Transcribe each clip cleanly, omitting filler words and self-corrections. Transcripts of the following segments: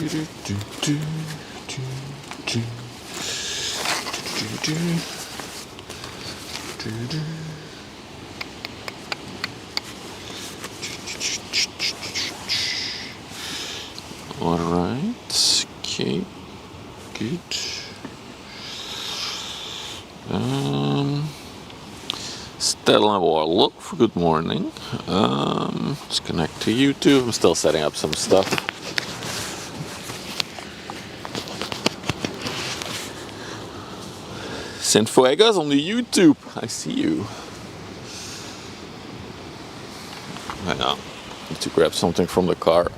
All right. Okay. Good. Stella Warloff, good morning. Let's connect to YouTube. I'm still setting up some stuff. Sinfuegas on the YouTube. I see you. Hang on. Need to grab something from the car.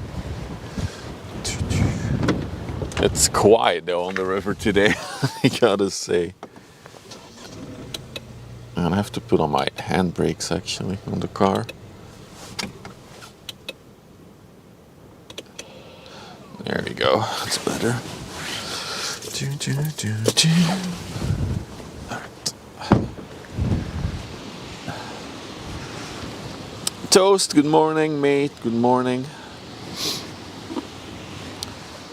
It's quiet though on the river today, I gotta say. And I have to put on my handbrakes actually on the car. There we go, that's better. Alright. Toast, good morning, mate, good morning.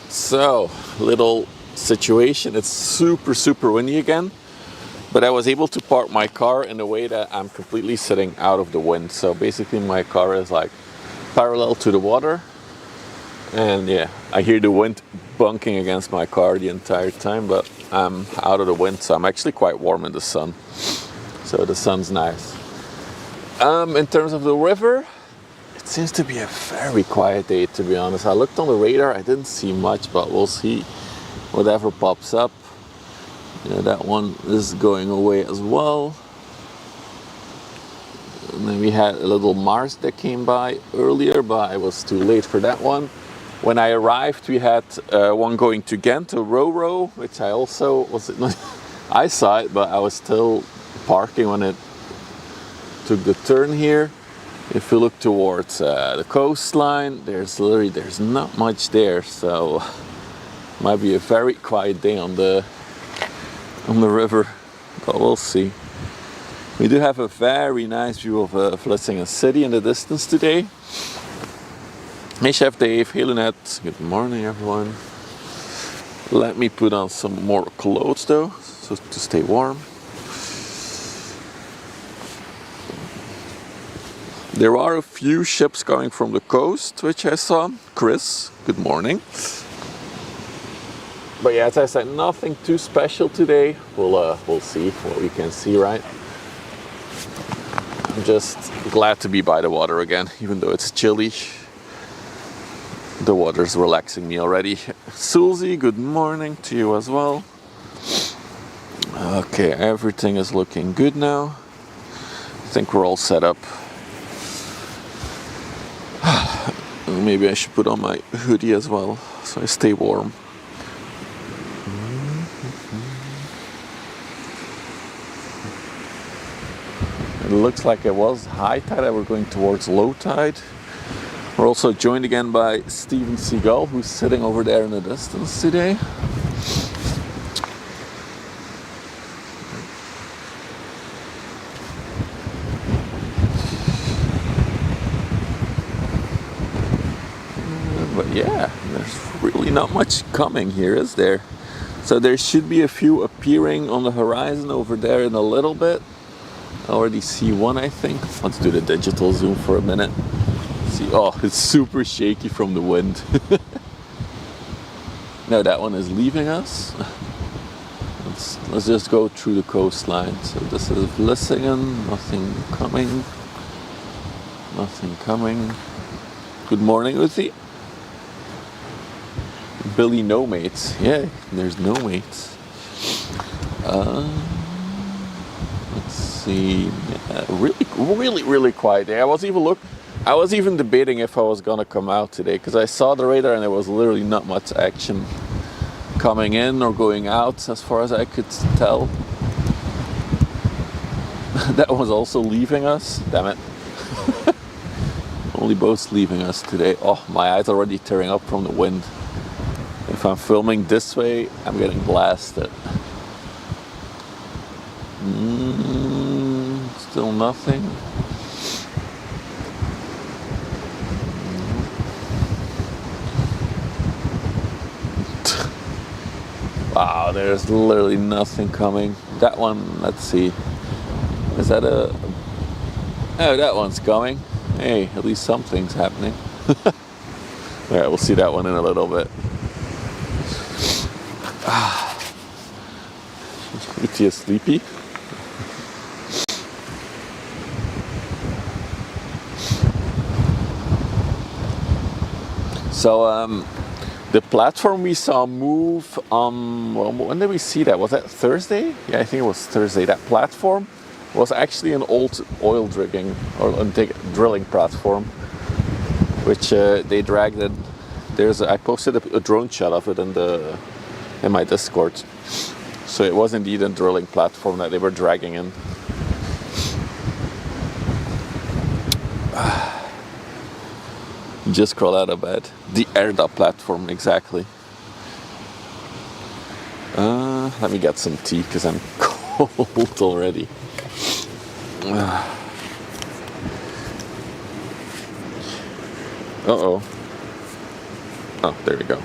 So, little situation, it's super windy again. But I was able to park my car in a way that I'm completely sitting out of the wind. So basically my car is like parallel to the water. And yeah, I hear the wind bunking against my car the entire time, but I'm out of the wind, so I'm actually quite warm in the sun. So the sun's nice. In terms of the river, it seems to be a very quiet day, to be honest. I looked on the radar, I didn't see much, but we'll see whatever pops up. Yeah, that one is going away as well. And then we had a little Mars that came by earlier, but I was too late for that one. When I arrived, we had one going to Ghent, a Ro-Ro, which I also was. I saw it, but I was still parking when it took the turn here. If you look towards the coastline, there's not much there, so might be a very quiet day on the river, but we'll see. We do have a very nice view of Vlissingen city in the distance today. Hey Chef Dave, hey Lunette, good morning everyone. Let me put on some more clothes though, so to stay warm. There are a few ships coming from the coast, which I saw. Chris, good morning. But yeah, as I said, nothing too special today. We'll see what we can see, right? I'm just glad to be by the water again, even though it's chilly. The water's relaxing me already. Susie, good morning to you as well. Okay, everything is looking good now. I think we're all set up. Maybe I should put on my hoodie as well, so I stay warm. It looks like it was high tide and we're going towards low tide. We're also joined again by Steven Seagal, who's sitting over there in the distance today. But yeah, there's really not much coming here, is there? So there should be a few appearing on the horizon over there in a little bit. I already see one, I think. Let's do the digital zoom for a minute. See, oh, it's super shaky from the wind. Now that one is leaving us. Let's just go through the coastline. So this is Vlissingen, nothing coming. Nothing coming. Good morning, Uthi. Billy, no mates. Yeah, there's no mates. Let's see. Yeah, really quiet day. I was even debating if I was gonna come out today because I saw the radar and there was literally not much action coming in or going out as far as I could tell. That was also leaving us. Damn it. Only boats leaving us today. Oh, my eyes are already tearing up from the wind. If I'm filming this way, I'm getting blasted. Still nothing. Wow, there's literally nothing coming. That one, let's see. Is that a... Oh, that one's coming. Hey, at least something's happening. Alright, we'll see that one in a little bit. Pretty sleepy. So, the platform we saw move on, well, when did we see that? Was that Thursday? Yeah, I think it was Thursday. That platform was actually an old oil drilling platform, which they dragged it. I posted a drone shot of it in my Discord. So it was indeed a drilling platform that they were dragging in. Just crawl out of bed. The Erda platform, exactly. Let me get some tea because I'm cold already. Uh-oh. Oh, there we go.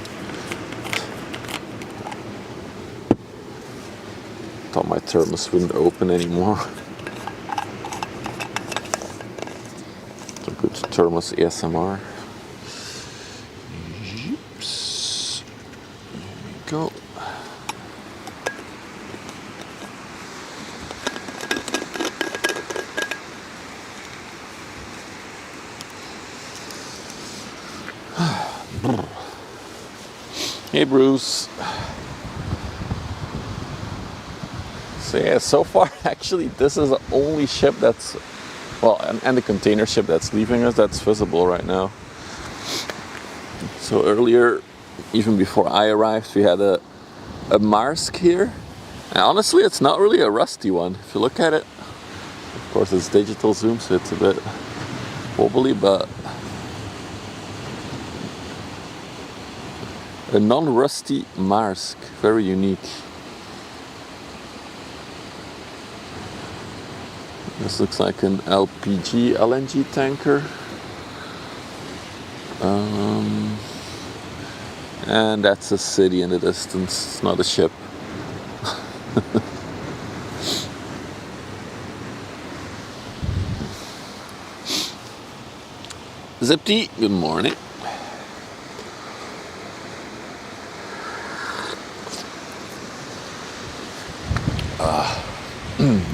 Thought my thermos wouldn't open anymore. Some good thermos ASMR. Oops. There we go. Hey Bruce. So yeah, so far actually this is the only ship that's, well, and the container ship that's leaving us that's visible right now. So earlier, even before I arrived, we had a Maersk here. And honestly, it's not really a rusty one. If you look at it, of course it's digital zoom, so it's a bit wobbly, but a non-rusty Maersk, very unique. This looks like an LNG tanker. And that's a city in the distance, it's not a ship. Zipty, good morning.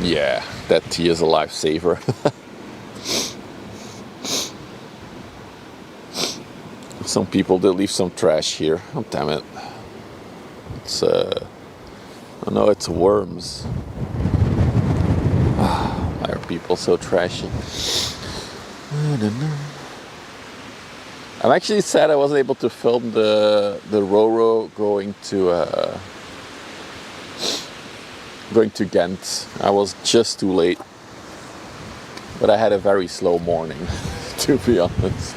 Yeah, that tea is a lifesaver. Some people did leave some trash here. Oh, damn it. It's, oh no, it's worms. Why are people so trashy? I don't know. I'm actually sad I wasn't able to film the Roro going to Ghent. I was just too late. But I had a very slow morning, to be honest.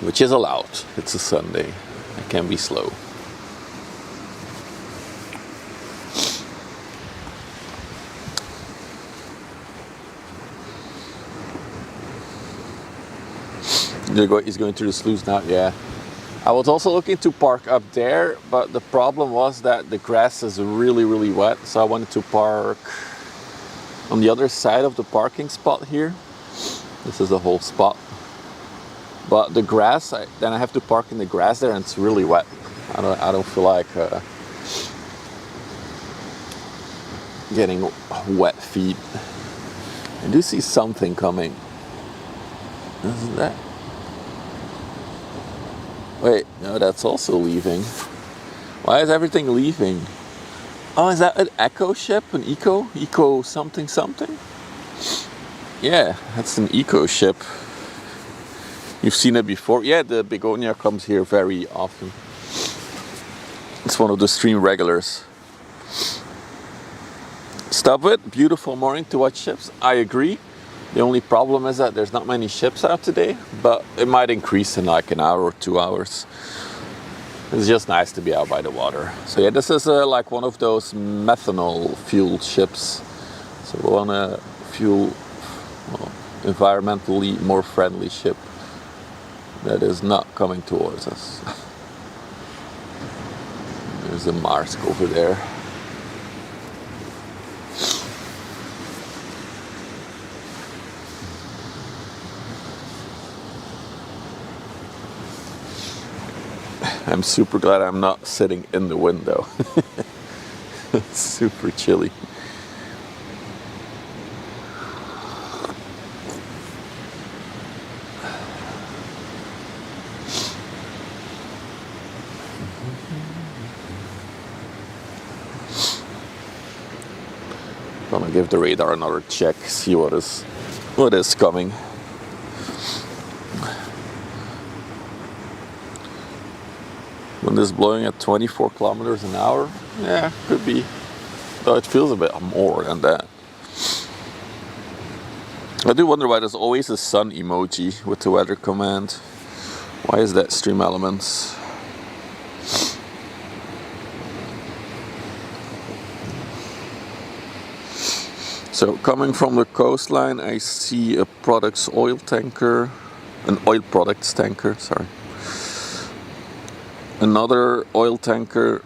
Which is allowed. It's a Sunday. I can be slow. He's going through the sluice now, yeah. I was also looking to park up there, but the problem was that the grass is really, really wet. So I wanted to park on the other side of the parking spot here. This is the whole spot. But the grass, then I have to park in the grass there, and it's really wet. I don't feel like getting wet feet. I do see something coming. Isn't that? Wait, no, that's also leaving. Why is everything leaving? Oh, is that an eco ship? An eco something something? Yeah, that's an eco ship. You've seen it before. Yeah, the Begonia comes here very often. It's one of the stream regulars. Stop it. Beautiful morning to watch ships. I agree. The only problem is that there's not many ships out today, but it might increase in like an hour or 2 hours. It's just nice to be out by the water. So yeah, this is like one of those methanol fueled ships. So we want a fuel, well, environmentally more friendly ship. that is not coming towards us. There's a Marsk over there. I'm super glad I'm not sitting in the window. It's super chilly. Gonna give the radar another check, see what is coming. Wind is blowing at 24 kilometers an hour. Yeah, could be. Though it feels a bit more than that. I do wonder why there's always a sun emoji with the weather command. Why is that, Stream Elements? So coming from the coastline, I see a products oil tanker, an oil products tanker, sorry. Another oil tanker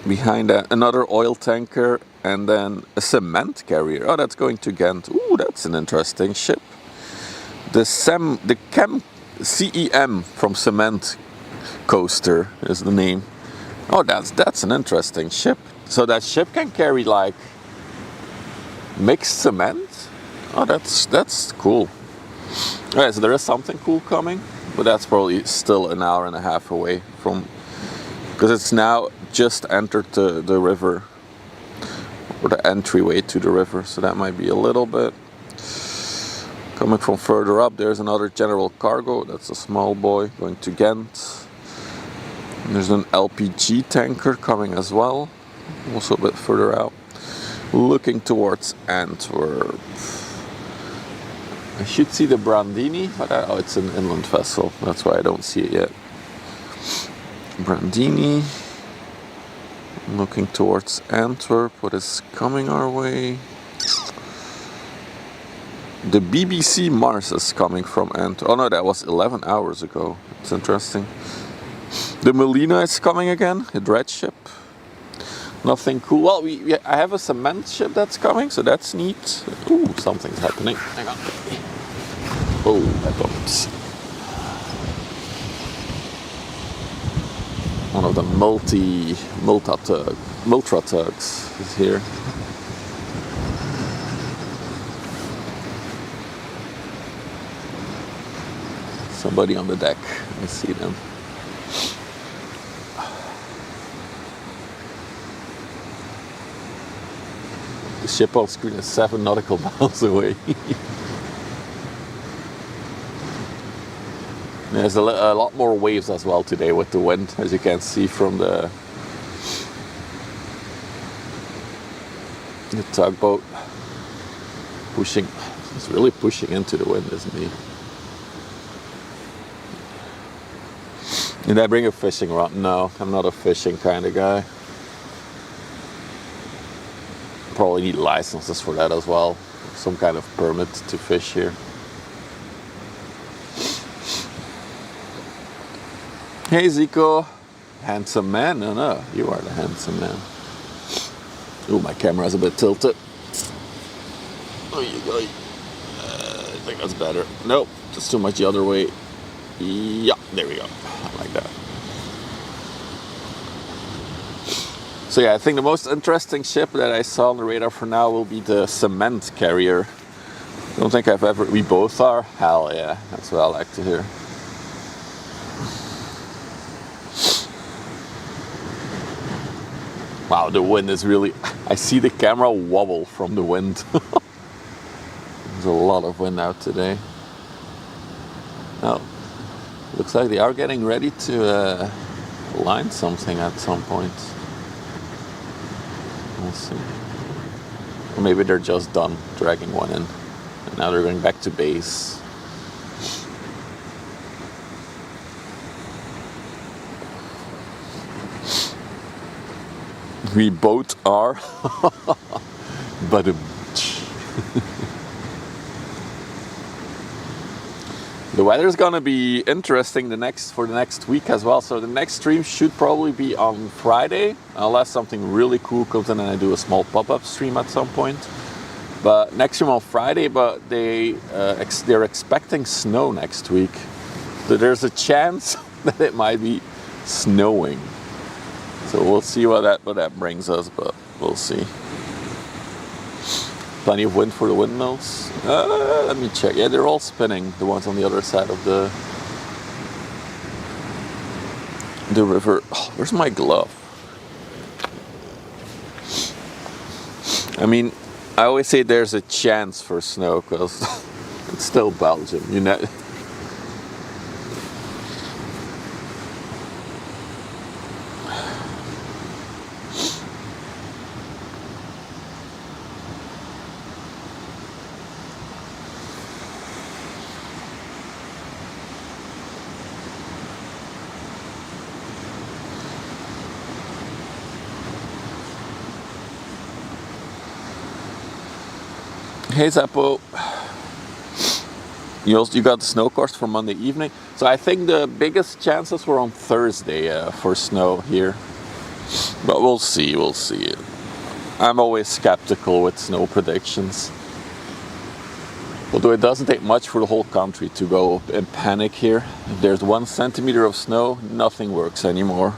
behind that, another oil tanker, and then a cement carrier. Oh, that's going to Ghent. Ooh, that's an interesting ship. The CEM from Cement Coaster is the name. Oh, that's an interesting ship. So that ship can carry like mixed cement. Oh, that's cool. Alright, so there is something cool coming, but that's probably still an hour and a half away from, because it's now just entered the river, or the entryway to the river, so that might be a little bit. Coming from further up, there's another general cargo, that's a small boy going to Ghent. And there's an LPG tanker coming as well, also a bit further out. Looking towards Antwerp. I should see the Brandini, but oh, it's an inland vessel, that's why I don't see it yet. Brandini. Looking towards Antwerp, what is coming our way? The BBC Mars is coming from Antwerp. Oh no, that was 11 hours ago. It's interesting. The Melina is coming again, a dredge ship. Nothing cool. Well, I have a cement ship that's coming, so that's neat. Ooh, something's happening. Hang on. Oh, that bumped. One of the Multra tugs is here. Somebody on the deck. I see them. The ship on screen is 7 nautical miles away. There's a lot more waves as well today with the wind, as you can see from the tugboat pushing. It's really pushing into the wind, isn't he? Did I bring a fishing rod? No, I'm not a fishing kind of guy. Probably need licenses for that as well. Some kind of permit to fish here. Hey Zico, handsome man. No, you are the handsome man. Ooh, my camera's a bit tilted. I think that's better. Nope, just too much the other way. Yeah, there we go. I like that. So yeah, I think the most interesting ship that I saw on the radar for now will be the cement carrier. I don't think we both are? Hell yeah, that's what I like to hear. Wow, the wind is really... I see the camera wobble from the wind. There's a lot of wind out today. Oh, looks like they are getting ready to line something at some point. We'll see. Or maybe they're just done dragging one in. And now they're going back to base. We both are. But The weather's gonna be interesting for the next week as well. So the next stream should probably be on Friday, unless something really cool comes in and I do a small pop-up stream at some point. But next stream on Friday. But they're expecting snow next week, so there's a chance that it might be snowing. So we'll see what that brings us, but we'll see. Plenty of wind for the windmills. Let me check. Yeah, they're all spinning, the ones on the other side of the river. Oh, where's my glove? I mean, I always say there's a chance for snow because it's still Belgium, you know. Hey Zappo, you got the snow course for Monday evening. So I think the biggest chances were on Thursday for snow here, but we'll see. I'm always skeptical with snow predictions, although it doesn't take much for the whole country to go in panic here. If there's 1 centimeter of snow, nothing works anymore.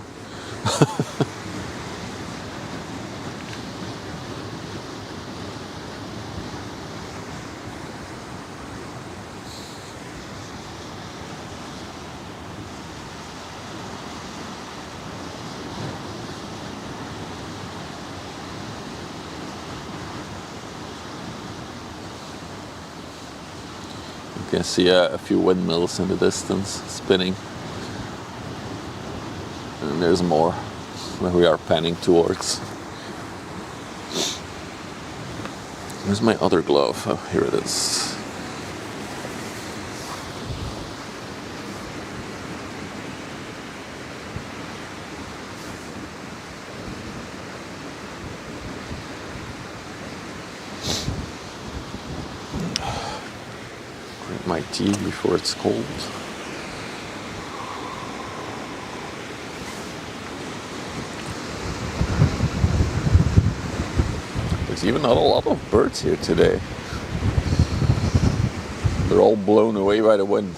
You can see a few windmills in the distance spinning, and there's more where we are panning towards. Where's my other glove? Oh, here it is. My tea before it's cold. There's even not a lot of birds here today. They're all blown away by the wind.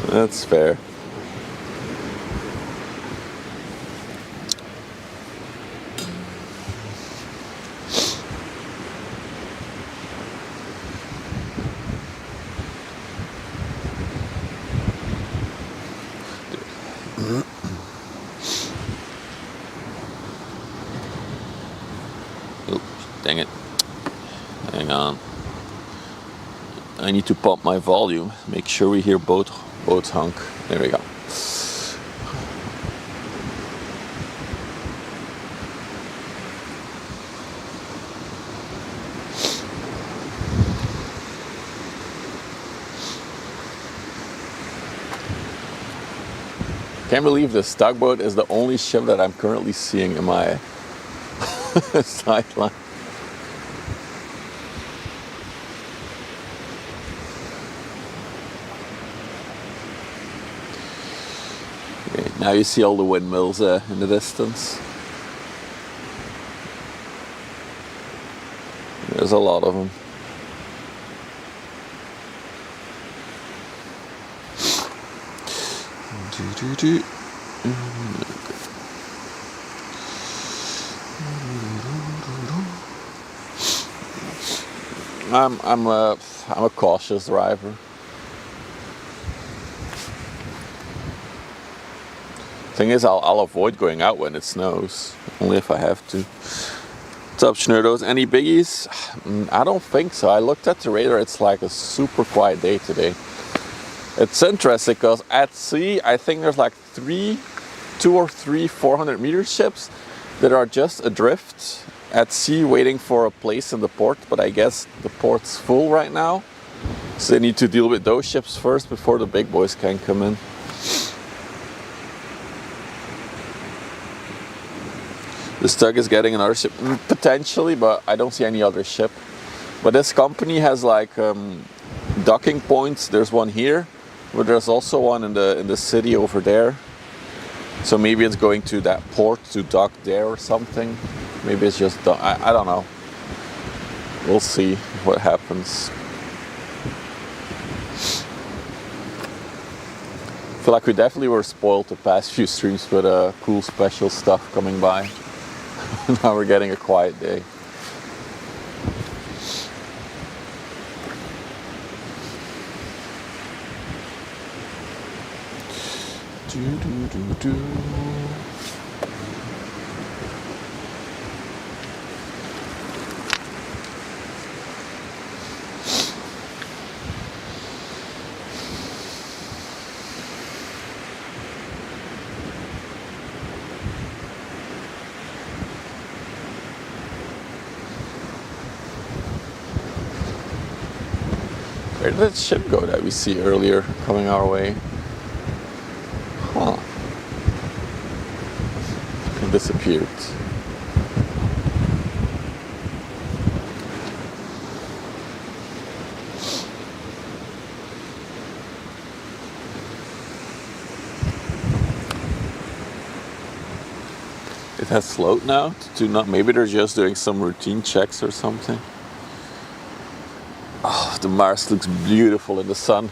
That's fair. Dang it. Hang on. I need to pump my volume. Make sure we hear both honk. There we go. Can't believe this tugboat is the only ship that I'm currently seeing in my sideline. Okay, now you see all the windmills in the distance. There's a lot of them. I'm a cautious driver. Thing is, I'll avoid going out when it snows, only if I have to. What's up, Schnurdos? Any biggies? I don't think so. I looked at the radar. It's like a super quiet day today. It's interesting because at sea, I think there's like 2 or 3 400-meter ships that are just adrift at sea waiting for a place in the port, but I guess the port's full right now, so they need to deal with those ships first before the big boys can come in. This tug is getting another ship, potentially, but I don't see any other ship. But this company has like docking points. There's one here, but there's also one in the city over there. So maybe it's going to that port to dock there or something. Maybe it's just I don't know. We'll see what happens. I feel like we definitely were spoiled the past few streams with cool special stuff coming by. Now we're getting a quiet day. Where did that ship go that we see earlier coming our way? Huh. It disappeared. It has slowed now to not. Maybe they're just doing some routine checks or something. Oh, the Mars looks beautiful in the sun.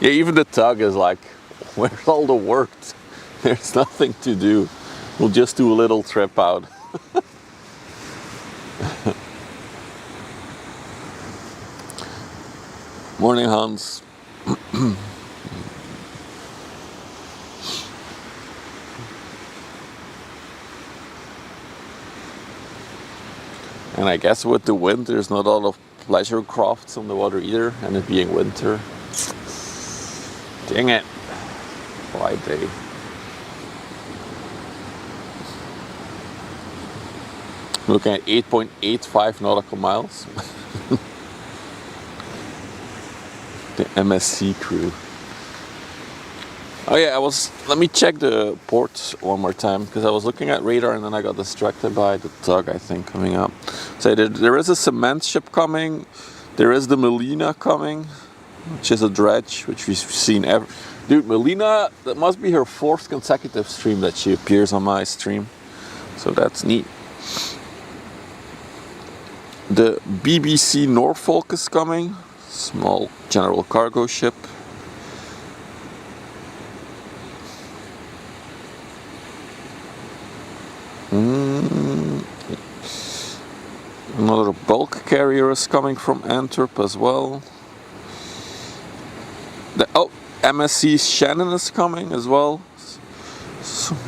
Yeah, even the tug is like, where's all the work? There's nothing to do. We'll just do a little trip out. Morning, Hans. And I guess with the wind, there's not a lot of pleasure crafts on the water either, and it being winter. Dang it. Quiet day. Looking at 8.85 nautical miles. The MSC crew. Oh yeah, let me check the port one more time, because I was looking at radar and then I got distracted by the tug, I think, coming up. So there is a cement ship coming. There is the Melina coming, which is a dredge, which we've seen Dude, Melina, that must be her 4th consecutive stream that she appears on my stream. So that's neat. The BBC Norfolk is coming. Small general cargo ship. Another bulk carrier is coming from Antwerp as well. MSC Shannon is coming as well.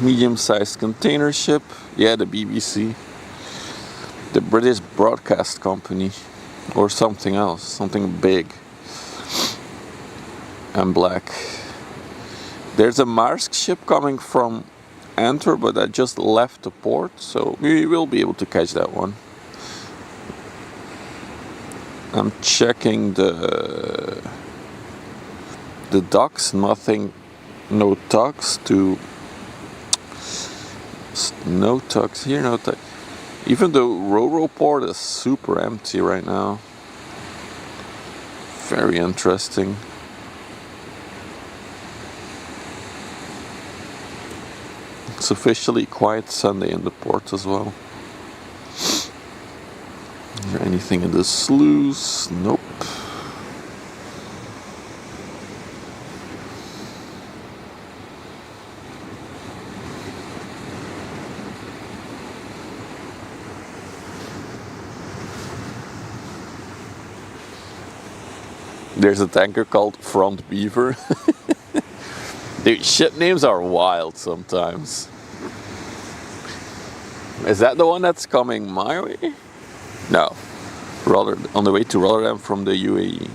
Medium-sized container ship. Yeah, the BBC. The British Broadcast Company. Or something else. Something big. And black. There's a Maersk ship coming from Antwerp, but that just left the port, so we will be able to catch that one. I'm checking the docks, nothing, no tugs to, no tugs here, no tugs. Even the Ro-Ro port is super empty right now. Very interesting. It's officially quiet Sunday in the port as well. Is there anything in the sluice? Nope. There's a tanker called Front Beaver. Dude, ship names are wild sometimes. Is that the one that's coming my way? No. On the way to Rotterdam from the UAE.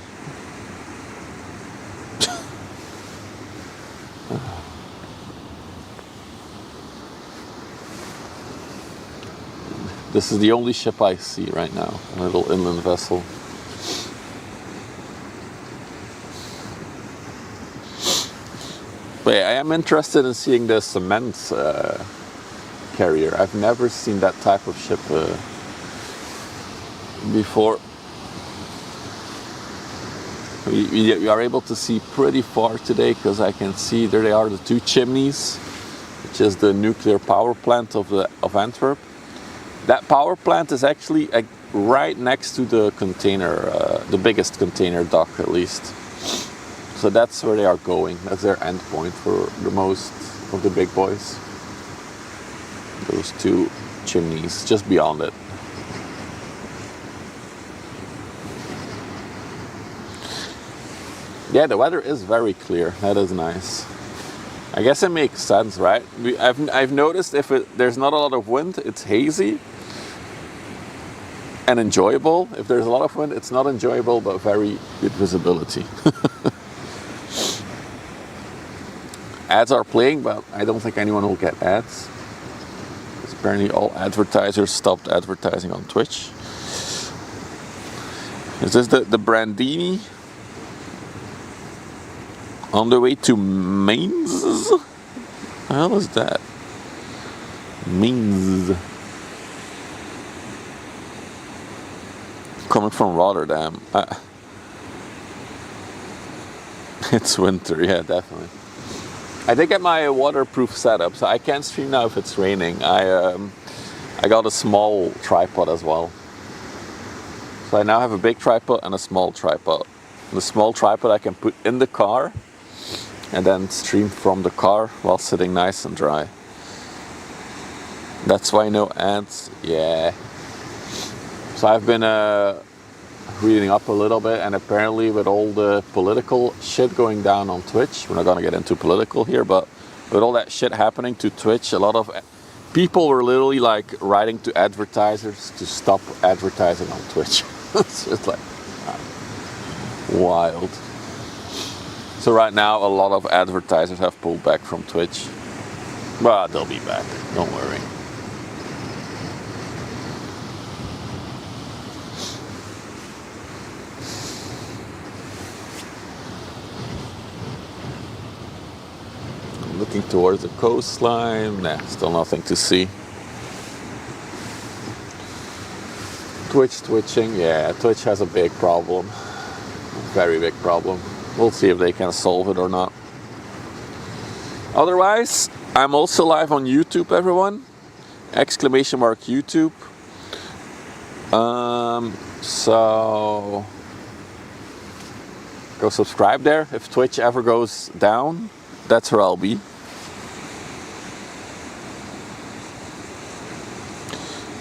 This is the only ship I see right now. A little inland vessel. But yeah, I am interested in seeing the cement carrier. I've never seen that type of ship before. We are able to see pretty far today because I can see there they are, the two chimneys, which is the nuclear power plant of Antwerp. That power plant is actually right next to the container, the biggest container dock at least. So that's where they are going. That's their end point for the most of the big boys. Those two chimneys just beyond it. Yeah, the weather is very clear. That is nice. I guess it makes sense, right? I've noticed if there's not a lot of wind, it's hazy and enjoyable. If there's a lot of wind, it's not enjoyable, but very good visibility. Ads are playing, but I don't think anyone will get ads. Because apparently all advertisers stopped advertising on Twitch. Is this the Brandini? On the way to Mainz? What the hell is that? Mainz. Coming from Rotterdam. It's winter, yeah, definitely. I did get my waterproof setup, so I can't stream now if it's raining. I got a small tripod as well. So I now have a big tripod and a small tripod. The small tripod I can put in the car and then stream from the car while sitting nice and dry. That's why no ads. Yeah. So I've been reading up a little bit, and apparently with all the political shit going down on Twitch, we're not gonna get into political here, but with all that shit happening to Twitch, a lot of people were literally like writing to advertisers to stop advertising on Twitch. It's just like wild. So right now a lot of advertisers have pulled back from Twitch, but they'll be back, don't worry. Looking towards the coastline, nah, still nothing to see. Twitch twitching, yeah, Twitch has a big problem. Very big problem. We'll see if they can solve it or not. Otherwise, I'm also live on YouTube, everyone. ! YouTube. So go subscribe there. If Twitch ever goes down, that's where I'll be.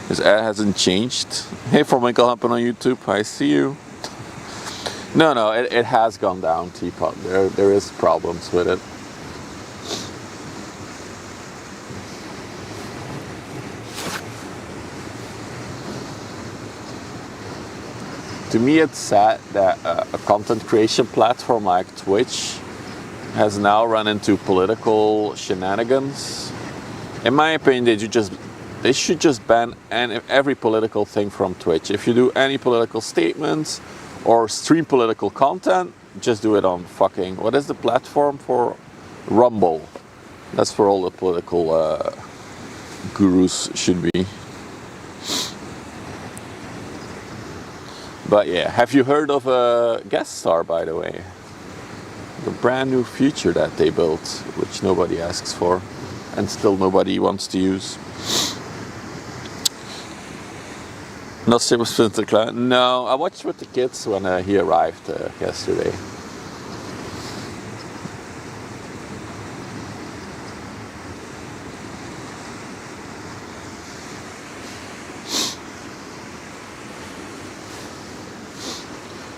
His ad hasn't changed. Hey, for Michael Happen on YouTube, I see you. No, it has gone down, Teapot. There is problems with it. To me, it's sad that a content creation platform like Twitch has now run into political shenanigans. In my opinion, they should just ban every political thing from Twitch. If you do any political statements or stream political content, just do it on fucking, what is the platform for? Rumble. That's where all the political gurus should be. But yeah, have you heard of a guest star, by the way? The brand new feature that they built, which nobody asks for and still nobody wants to use. No Super Splinter Clan? No, I watched with the kids when he arrived yesterday.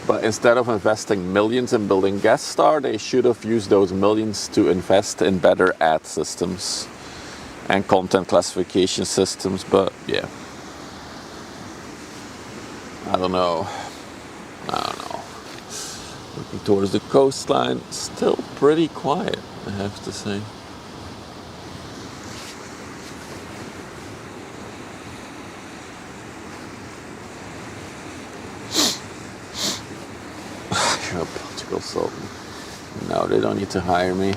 But instead of investing millions in building guest star, they should have used those millions to invest in better ad systems and content classification systems. But yeah, I don't know. Looking towards the coastline, still pretty quiet, I have to say. You're a political sultan. No, they don't need to hire me.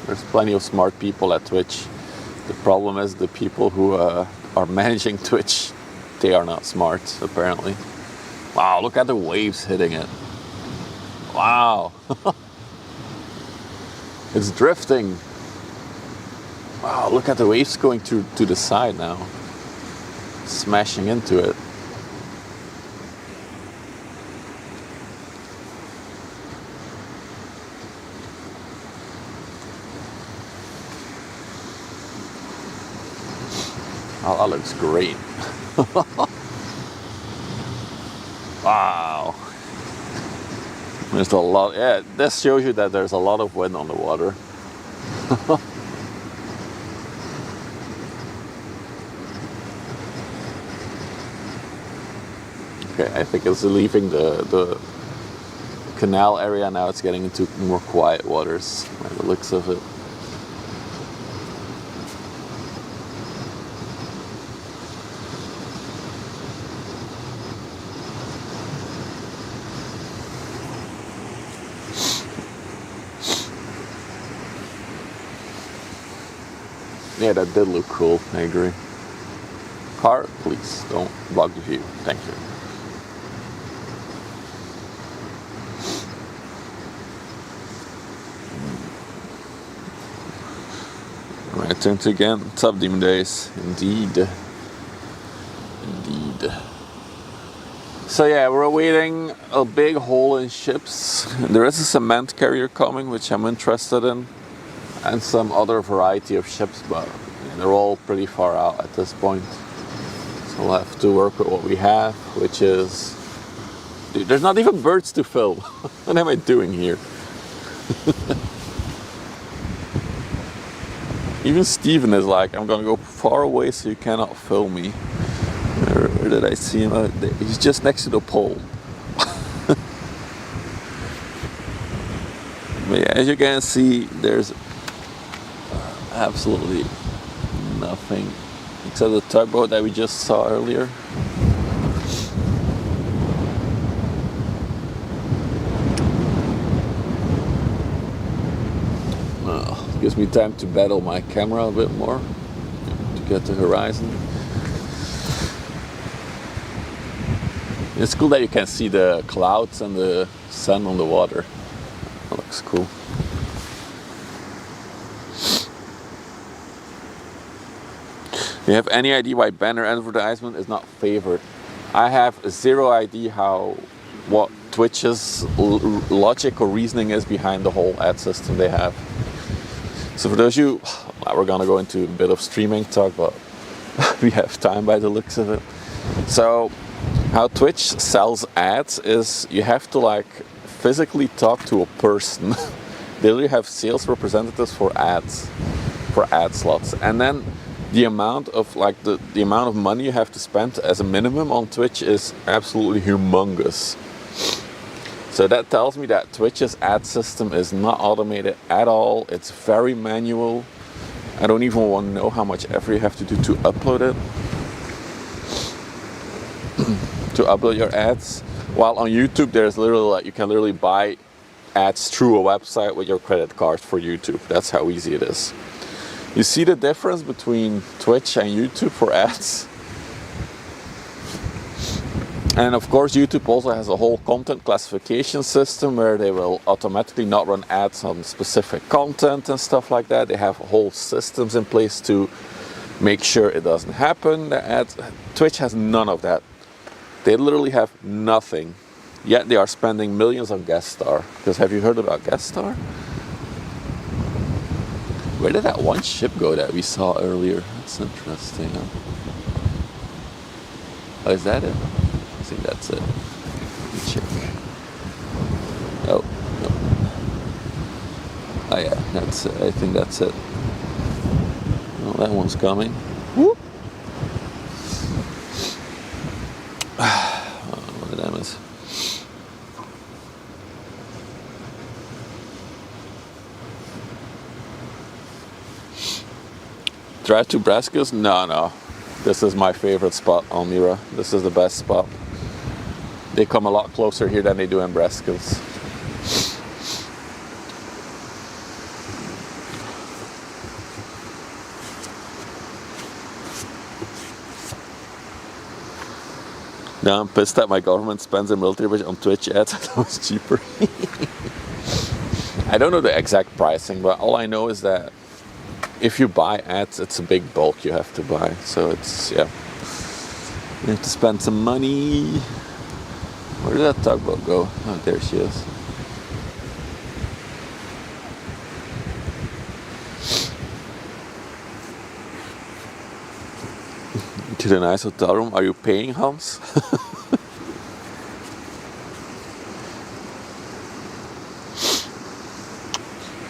There's plenty of smart people at Twitch. The problem is the people who are managing Twitch, they are not smart, apparently. Wow, look at the waves hitting it. Wow. It's drifting. Wow, look at the waves going to the side now. Smashing into it. Oh, that looks great. Wow. There's a lot, yeah, this shows you that there's a lot of wind on the water. Okay, I think it's leaving the canal area now. It's getting into more quiet waters by the looks of it. Yeah, that did look cool, I agree. Car, please don't block the view. Thank you. Right, turn to again. Tough demon days. Indeed. Indeed. So yeah, we're awaiting a big hole in ships. There is a cement carrier coming, which I'm interested in. And some other variety of ships, but they're all pretty far out at this point. So we'll have to work with what we have, which is... Dude, there's not even birds to film. What am I doing here? Even Steven is like, I'm gonna go far away so you cannot film me. Where did I see him out there? He's just next to the pole. But yeah, as you can see, there's absolutely nothing except the tugboat that we just saw earlier. Gives me time to battle my camera a bit more to get the horizon. It's cool that you can see the clouds and the sun on the water. That looks cool. Do you have any idea why banner advertisement is not favored? I have zero idea what Twitch's logic or reasoning is behind the whole ad system they have. So for those of you, we're gonna go into a bit of streaming talk, but we have time by the looks of it. So how Twitch sells ads is you have to like physically talk to a person. They really have sales representatives for ads, for ad slots, and then the amount of the amount of money you have to spend as a minimum on Twitch is absolutely humongous. So that tells me that Twitch's ad system is not automated at all. It's very manual. I don't even want to know how much effort you have to do to upload it. To upload your ads. While on YouTube, there's literally like you can literally buy ads through a website with your credit card for YouTube. That's how easy it is. You see the difference between Twitch and YouTube for ads? And of course, YouTube also has a whole content classification system where they will automatically not run ads on specific content and stuff like that. They have whole systems in place to make sure it doesn't happen. Twitch has none of that. They literally have nothing. Yet they are spending millions on guest star. Because have you heard about guest star? Where did that one ship go that we saw earlier? That's interesting. Huh? Oh, is that it? I think that's it. Let me check. Oh, no. Oh yeah, that's it. I think that's it. Oh, that one's coming. Whoop. What the damn is? Drive to Braskus? No. This is my favorite spot on Mira. This is the best spot. They come a lot closer here than they do in Braskus. Now I'm pissed that my government spends a military budget on Twitch ads. That was cheaper. I don't know the exact pricing, but all I know is that if you buy ads, it's a big bulk you have to buy. So it's, yeah, you have to spend some money. Where did that tugboat go? Oh, there she is. To the nice hotel room. Are you paying, Hans?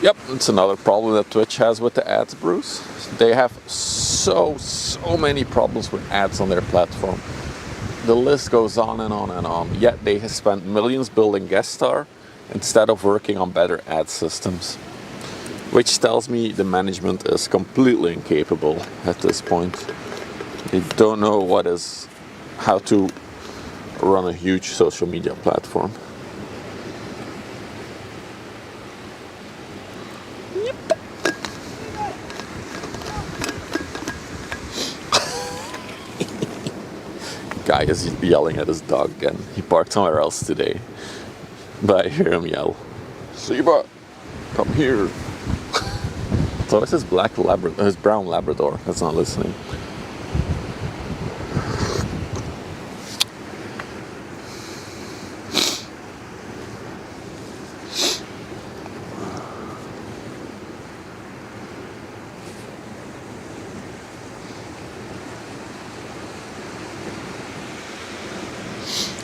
Yep, it's another problem that Twitch has with the ads, Bruce. They have so many problems with ads on their platform. The list goes on and on and on. Yet they have spent millions building Guest Star instead of working on better ad systems. Which tells me the management is completely incapable at this point. They don't know how to run a huge social media platform. Guy is yelling at his dog again. He parked somewhere else today. But I hear him yell, "Sheba, come here." So this is his brown Labrador that's not listening.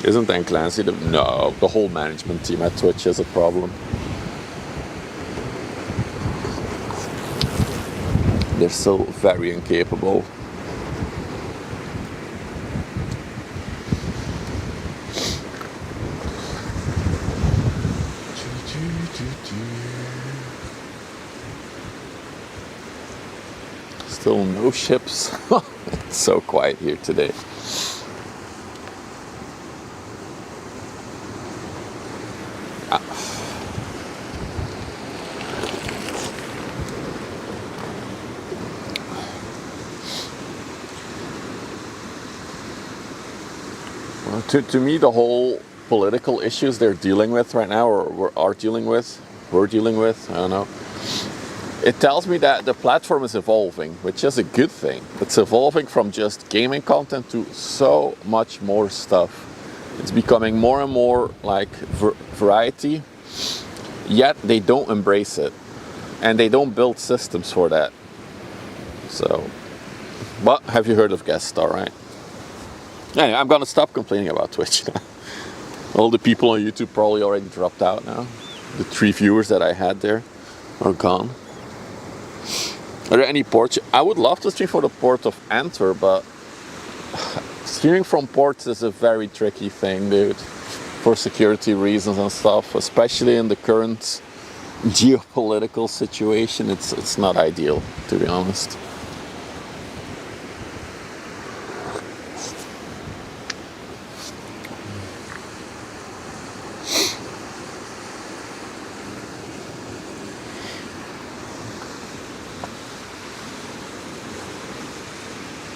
Isn't Dan Clancy no, the whole management team at Twitch is a problem. They're so very incapable. Still no ships. It's so quiet here today. To me, the whole political issues they're dealing with right now, or we're dealing with, I don't know. It tells me that the platform is evolving, which is a good thing. It's evolving from just gaming content to so much more stuff. It's becoming more and more like variety, yet they don't embrace it. And they don't build systems for that. So, but have you heard of Guest Star, right? Anyway, I'm gonna stop complaining about Twitch now. All the people on YouTube probably already dropped out now. The 3 viewers that I had there are gone. Are there any ports? I would love to stream for the port of Antwerp, but streaming from ports is a very tricky thing, dude. For security reasons and stuff, especially in the current geopolitical situation, it's not ideal, to be honest.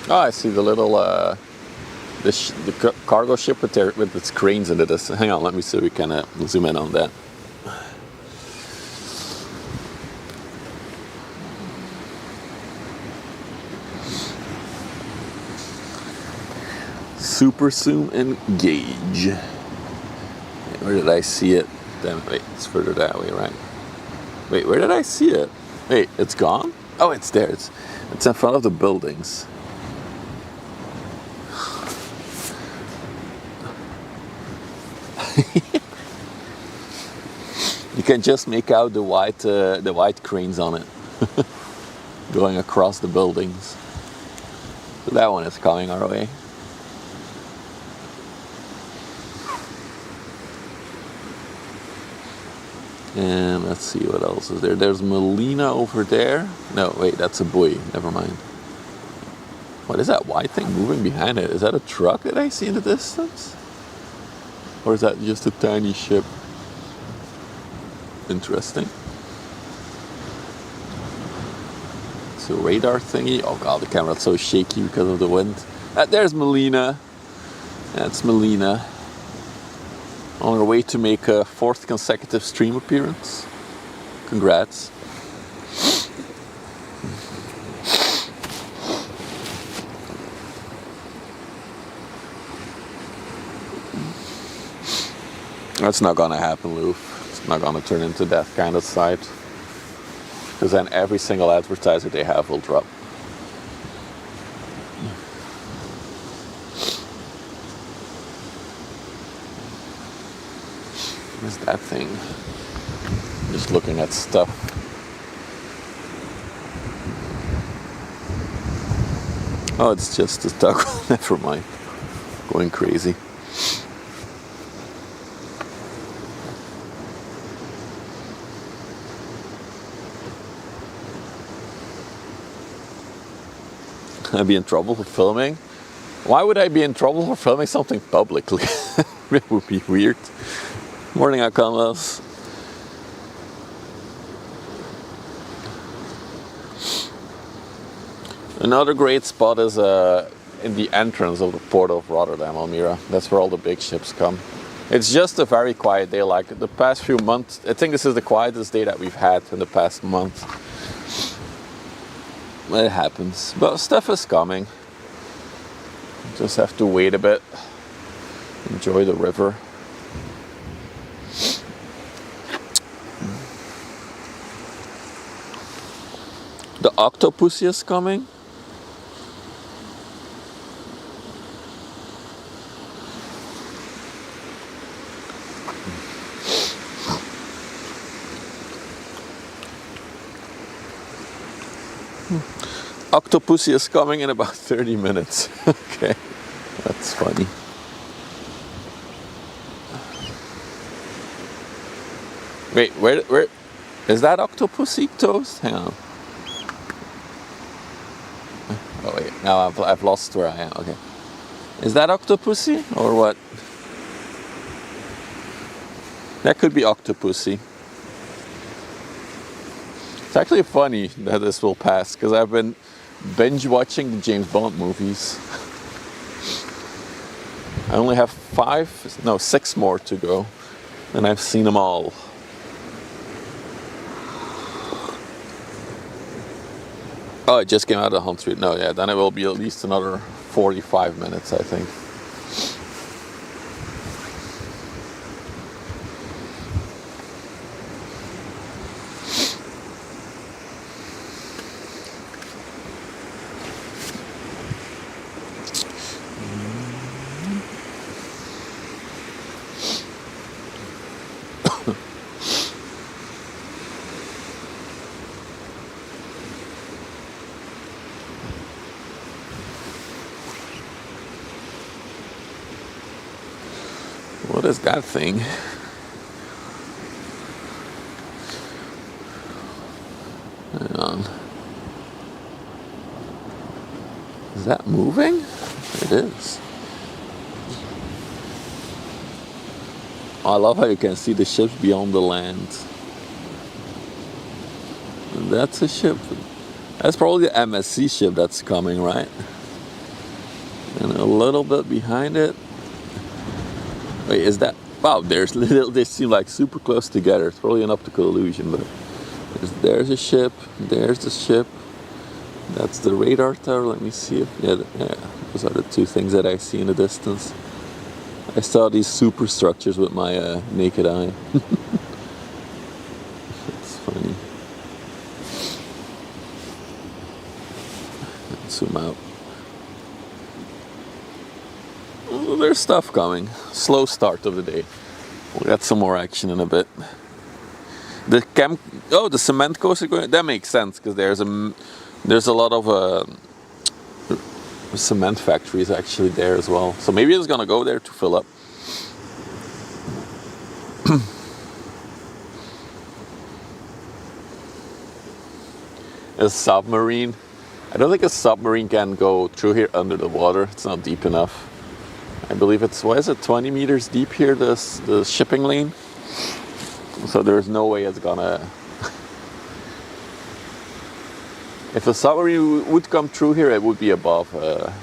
Oh, I see the little the cargo ship with its cranes in it. Hang on, let me see if we can zoom in on that. Super zoom engage. Where did I see it? Damn, wait, it's further that way, right? Wait, where did I see it? Wait, it's gone? Oh, it's there. It's in front of the buildings. You can just make out the white cranes on it going across the buildings. So that one is coming our way. And let's see what else is there. There's Melina over there. No, wait, that's a buoy. Never mind. What is that white thing moving behind it? Is that a truck that I see in the distance? Or is that just a tiny ship? Interesting. It's a radar thingy. Oh god, the camera's so shaky because of the wind. There's Melina. That's Melina. On her way to make a 4th consecutive stream appearance. Congrats. That's not gonna happen, Lou. It's not gonna turn into that kind of site. Because then every single advertiser they have will drop. What's that thing? Just looking at stuff. Oh, it's just a duck. Never mind. Going crazy. I'd be in trouble for filming. Why would I be in trouble for filming something publicly? It would be weird. Morning, Akamas. Another great spot is in the entrance of the port of Rotterdam, Almere. That's where all the big ships come. It's just a very quiet day. Like the past few months, I think this is the quietest day that we've had in the past month. It happens, but stuff is coming. Just have to wait a bit. Enjoy the river. The octopus is coming. Octopussy is coming in about 30 minutes. Okay, that's funny. Wait, where is that Octopussy toast? Hang on. Oh wait, now I've lost where I am. Okay, is that Octopussy or what? That could be Octopussy. It's actually funny that this will pass because I've been binge watching the James Bond movies. I only have 6 more to go, and I've seen them all. Oh, it just came out of Hunt Street. No, yeah, then it will be at least another 45 minutes, I think. What is that thing? Hang on. Is that moving? It is. I love how you can see the ships beyond the land. And that's a ship. That's probably the MSC ship that's coming, right? And a little bit behind it. Wait, is that? Wow, they seem like super close together. It's probably an optical illusion, but there's a ship, there's the ship. That's the radar tower. Let me see if yeah, those are the two things that I see in the distance. I saw these superstructures with my naked eye. That's funny. Zoom out. Well, there's stuff coming. Slow start of the day. We'll get some more action in a bit. The cement coaster going. That makes sense because there's a lot of cement factories actually there as well. So maybe it's gonna go there to fill up. A submarine. I don't think a submarine can go through here under the water. It's not deep enough. I believe it's, what is it, 20 meters deep here, the shipping lane. So there's no way it's gonna... If a submarine would come through here, it would be above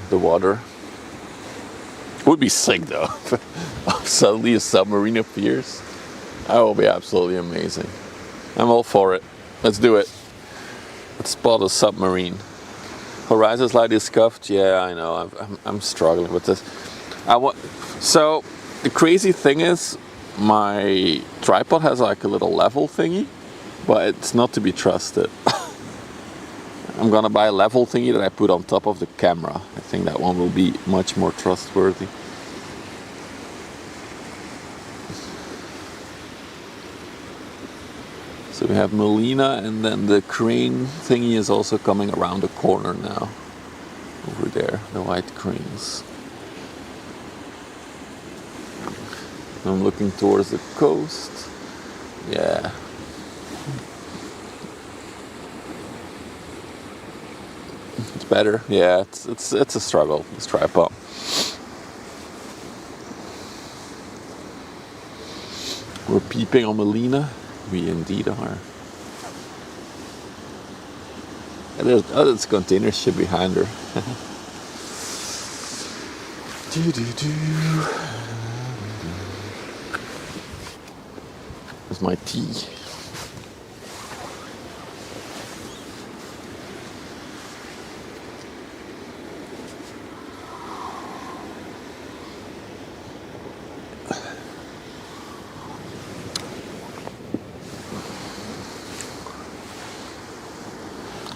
the water. Would be sick though. Suddenly a submarine appears. That will be absolutely amazing. I'm all for it. Let's do it. Let's spot a submarine. Horizon light is scuffed. Yeah, I know. I'm struggling with this. So the crazy thing is, my tripod has like a little level thingy, but it's not to be trusted. I'm gonna buy a level thingy that I put on top of the camera. I think that one will be much more trustworthy. So we have Melina, and then the crane thingy is also coming around the corner now. Over there, the white cranes. I'm looking towards the coast. Yeah. It's better. Yeah, it's a struggle, this tripod. We're peeping on Melina. We indeed are. And there's a container ship behind her. There's my tea.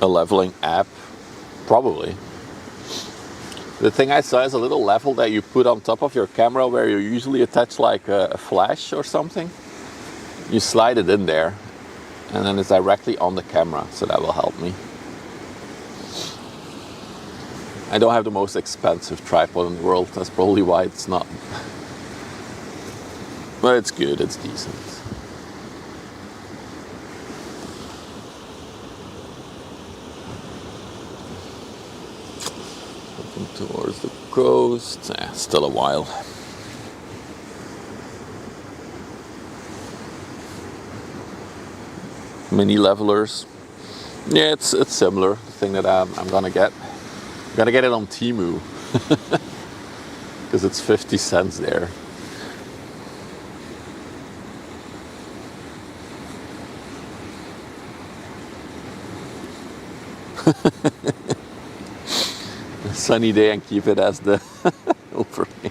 A leveling app, probably. The thing I saw is a little level that you put on top of your camera where you usually attach like a flash or something. You slide it in there and then it's directly on the camera, so that will help me. I don't have the most expensive tripod in the world, that's probably why it's not. But it's good, it's decent. Towards the coast. Still a while. Mini levelers. Yeah, it's similar. The thing that I'm gonna get. I'm gonna get it on Temu because it's 50 cents there. Sunny day and keep it as the overlay.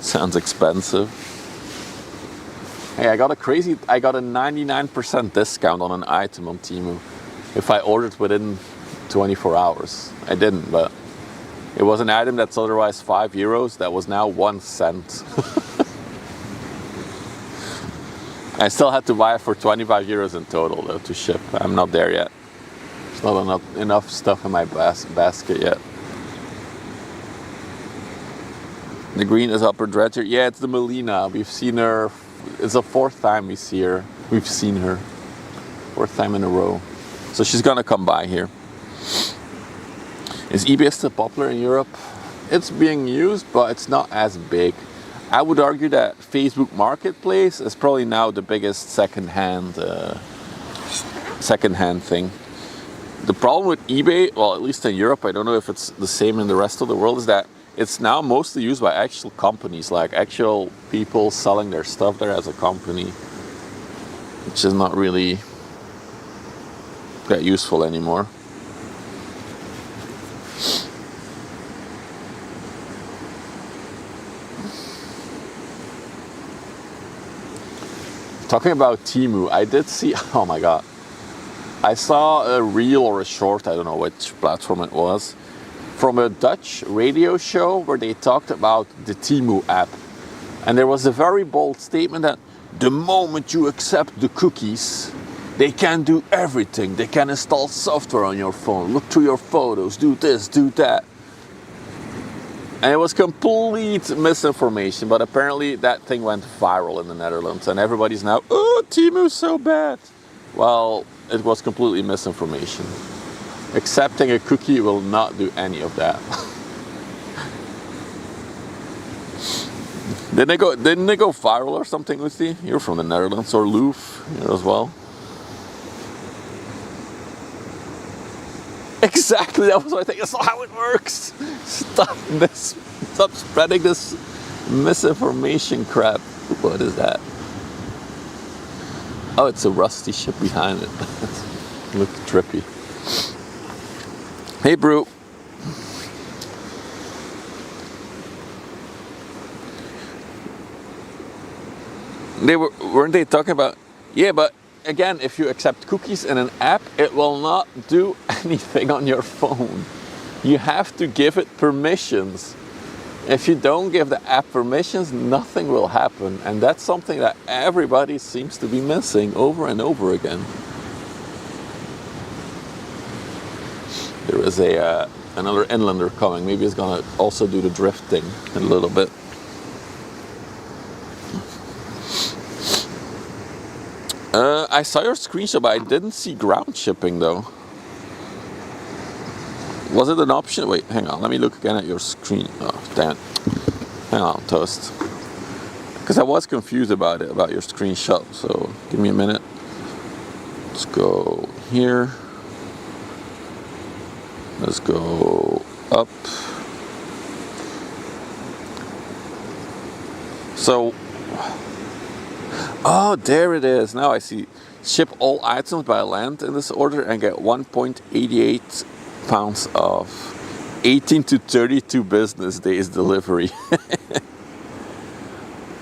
Sounds expensive. Hey, I got a 99% discount on an item on Temu if I ordered within 24 hours. I didn't, but it was an item that's otherwise €5 that was now 1 cent. I still had to buy it for €25 in total though to ship. I'm not there yet. There's not enough stuff in my basket yet. The green is upper dredger. Yeah, it's the Melina. We've seen her. It's the 4th time we see her. We've seen her. 4th time in a row. So she's gonna come by here. Is eBay still popular in Europe? It's being used, but it's not as big. I would argue that Facebook Marketplace is probably now the biggest second-hand thing. The problem with eBay, well, at least in Europe, I don't know if it's the same in the rest of the world, is that it's now mostly used by actual companies, like actual people selling their stuff there as a company, which is not really that useful anymore. Talking about Temu, I did see, oh my god, I saw a reel or a short, I don't know which platform it was, from a Dutch radio show where they talked about the Temu app. And there was a very bold statement that the moment you accept the cookies, they can do everything. They can install software on your phone, look through your photos, do this, do that. And it was complete misinformation, but apparently that thing went viral in the Netherlands and everybody's now, oh, Temu's so bad. Well, it was completely misinformation. Accepting a cookie will not do any of that. Didn't they go viral or something, Lucy? You're from the Netherlands, or Louvre here as well. Exactly, that was what I think. That's not how it works. Stop spreading this misinformation crap. What is that? Oh, it's a rusty ship behind it. Look trippy. Hey, Brew. Weren't they talking about? Yeah, but again, if you accept cookies in an app, it will not do anything on your phone. You have to give it permissions. If you don't give the app permissions, nothing will happen. And that's something that everybody seems to be missing over and over again. There is another inlander coming. Maybe he's gonna also do the drifting in a little bit. I saw your screenshot, but I didn't see ground shipping though. Was it an option? Wait, hang on. Let me look again at your screen. Oh, damn. Hang on, Toast. Because I was confused about it, about your screenshot. So give me a minute. Let's go here. Let's go up. So, oh, there it is. Now I see. Ship all items by land in this order and get 1.88 pounds off. 18 to 32 business days delivery.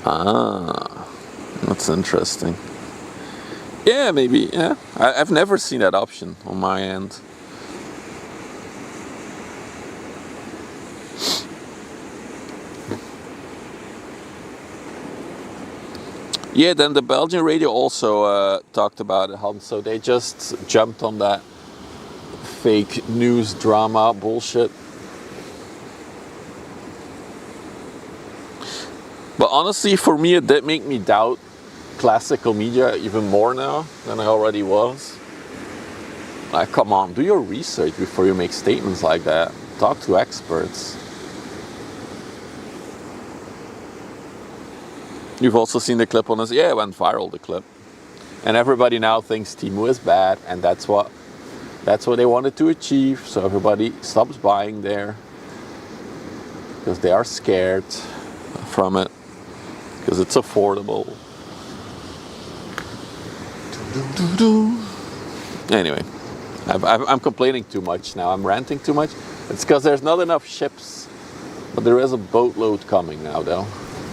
Ah, that's interesting. Yeah, maybe. Yeah, I've never seen that option on my end. Yeah, then the Belgian radio also talked about it, Hans. So they just jumped on that fake news drama bullshit. But honestly, for me, it did make me doubt classical media even more now than I already was. Like, come on, do your research before you make statements like that. Talk to experts. You've also seen the clip on this. Yeah, it went viral, the clip. And everybody now thinks Temu is bad, and that's what they wanted to achieve. So everybody stops buying there because they are scared from it, because it's affordable. Anyway, I'm complaining too much now. I'm ranting too much. It's because there's not enough ships, but there is a boatload coming now, though.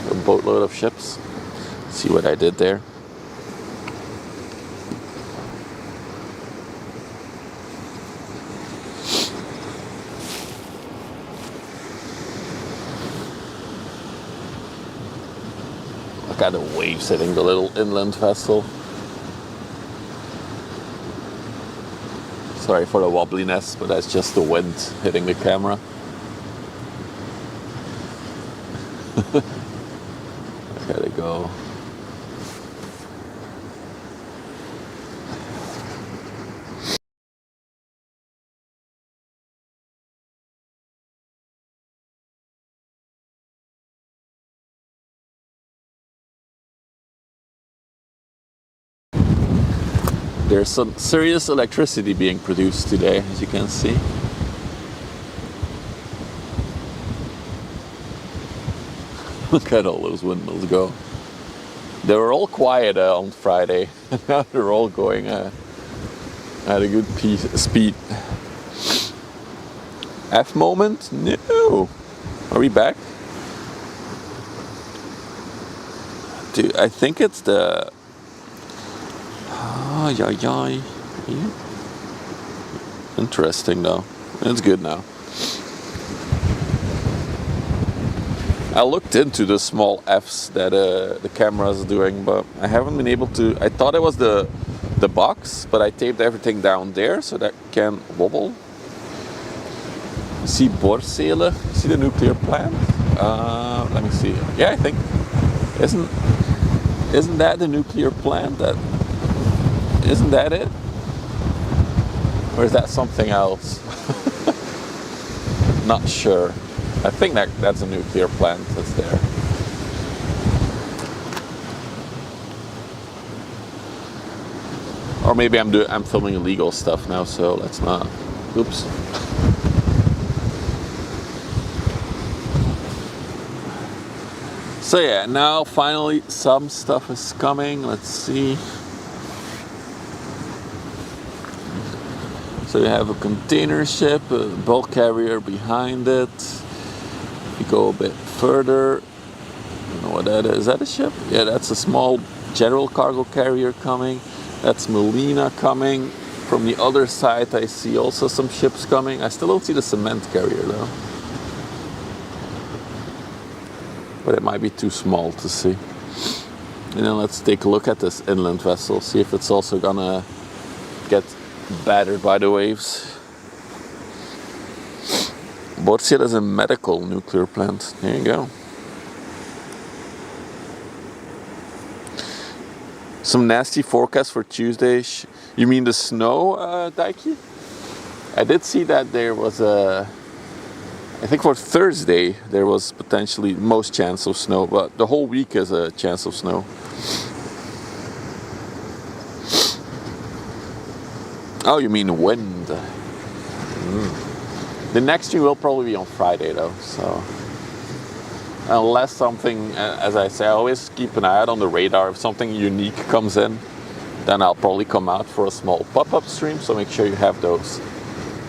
A boatload of ships. See what I did there? Look at the waves hitting the little inland vessel. Sorry for the wobbliness, but that's just the wind hitting the camera. There they go. There's some serious electricity being produced today, as you can see. Look at all those windmills go. They were all quiet on Friday. Now they're all going at a good speed. F moment? No. Are we back? Dude, I think it's the... Oh, yeah. Interesting though. It's good now. I looked into the small Fs that the camera is doing, but I haven't been able to. I thought it was the box, but I taped everything down there so that can wobble. See Borsele? See the nuclear plant? Let me see. Yeah, I think isn't that the nuclear plant? Isn't that it? Or is that something else? Not sure. I think that's a nuclear plant that's there. Or maybe I'm filming illegal stuff now, so let's not. Oops. So yeah, now finally some stuff is coming. Let's see. So you have a container ship, a bulk carrier behind it. If you go a bit further, I don't know what that is. Is that a ship? Yeah, that's a small general cargo carrier coming. That's Melina coming. From the other side I see also some ships coming. I still don't see the cement carrier though. But it might be too small to see. And then let's take a look at this inland vessel, see if it's also gonna get battered by the waves. Westerschelde is a medical nuclear plant. There you go. Some nasty forecast for Tuesday. You mean the snow, Daiki? I did see that there was I think for Thursday there was potentially most chance of snow, but the whole week is a chance of snow. Oh, you mean wind. The next stream will probably be on Friday though, so unless something, as I say, I always keep an eye out on the radar. If something unique comes in, then I'll probably come out for a small pop-up stream, so make sure you have those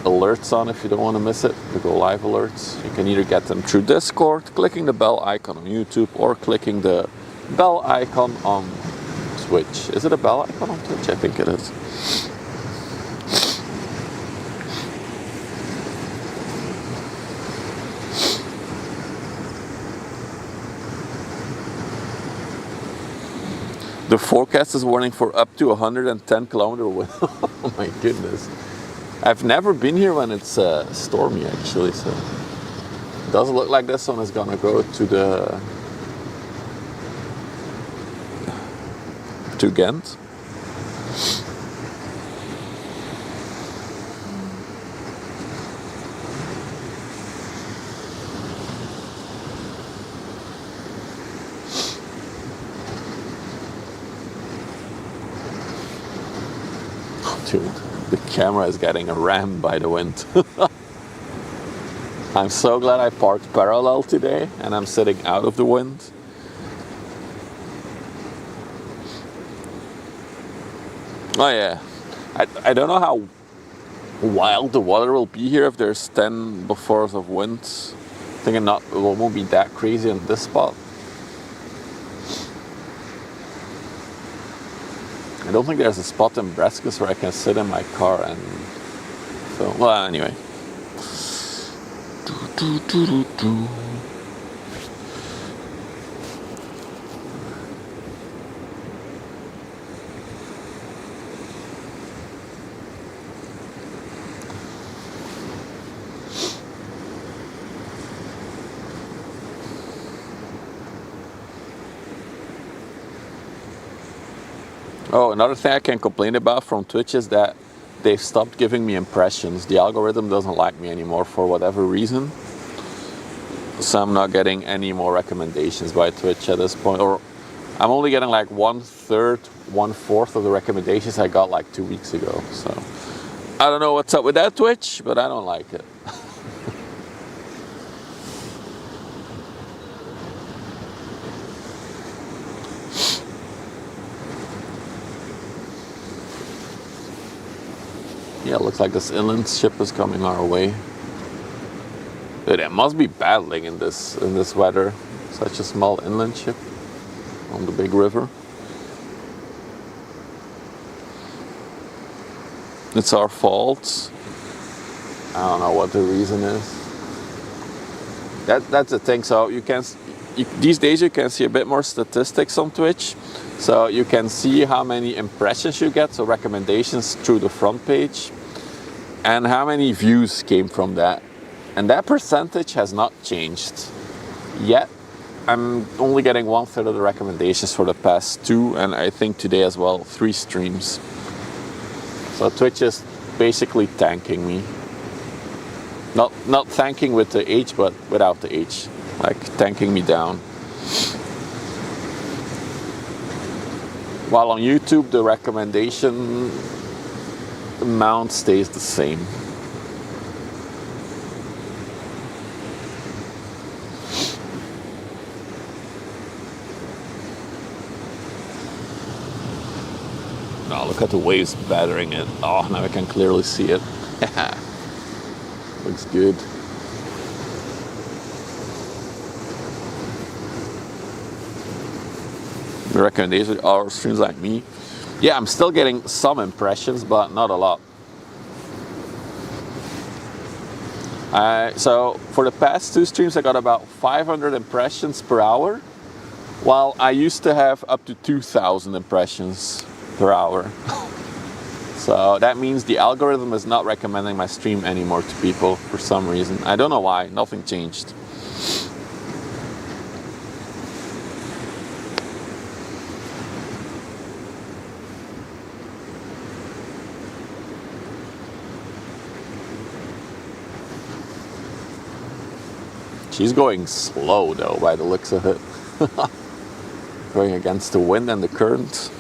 alerts on if you don't want to miss it, the go live alerts. You can either get them through Discord, clicking the bell icon on YouTube, or clicking the bell icon on Twitch. Is it a bell icon on Twitch? I think it is. The forecast is warning for up to 110 kilometer wind. Oh my goodness. I've never been here when it's stormy actually, so it doesn't look like this one is gonna go to Ghent. Dude, the camera is getting rammed by the wind. I'm so glad I parked parallel today and I'm sitting out of the wind. Oh yeah, I don't know how wild the water will be here if there's 10 force of wind. I think it won't be that crazy on this spot. I don't think there's a spot in Breskis where I can sit in my car and film. Well, anyway. Oh, another thing I can complain about from Twitch is that they've stopped giving me impressions. The algorithm doesn't like me anymore for whatever reason. So I'm not getting any more recommendations by Twitch at this point. Or I'm only getting like 1/3, 1/4 of the recommendations I got like 2 weeks ago. So I don't know what's up with that Twitch, but I don't like it. Yeah, it looks like this inland ship is coming our way. But it must be battling in this weather. Such a small inland ship on the big river. It's our fault. I don't know what the reason is. That's the thing. So these days you can see a bit more statistics on Twitch. So you can see how many impressions you get, so recommendations through the front page, and how many views came from that. And that percentage has not changed yet. I'm only getting 1/3 of the recommendations for the past 2, and I think today as well, 3 streams. So Twitch is basically thanking me. Not thanking with the H, but without the H. Like thanking me down. While on YouTube, the recommendation amount stays the same. Oh, look at the waves battering it. Oh, now I can clearly see it. Looks good. The recommendation are streams like me. Yeah, I'm still getting some impressions, but not a lot. So for the past 2 streams, I got about 500 impressions per hour, while I used to have up to 2,000 impressions per hour. So that means the algorithm is not recommending my stream anymore to people for some reason. I don't know why, nothing changed. She's going slow though, by the looks of it. Going against the wind and the current.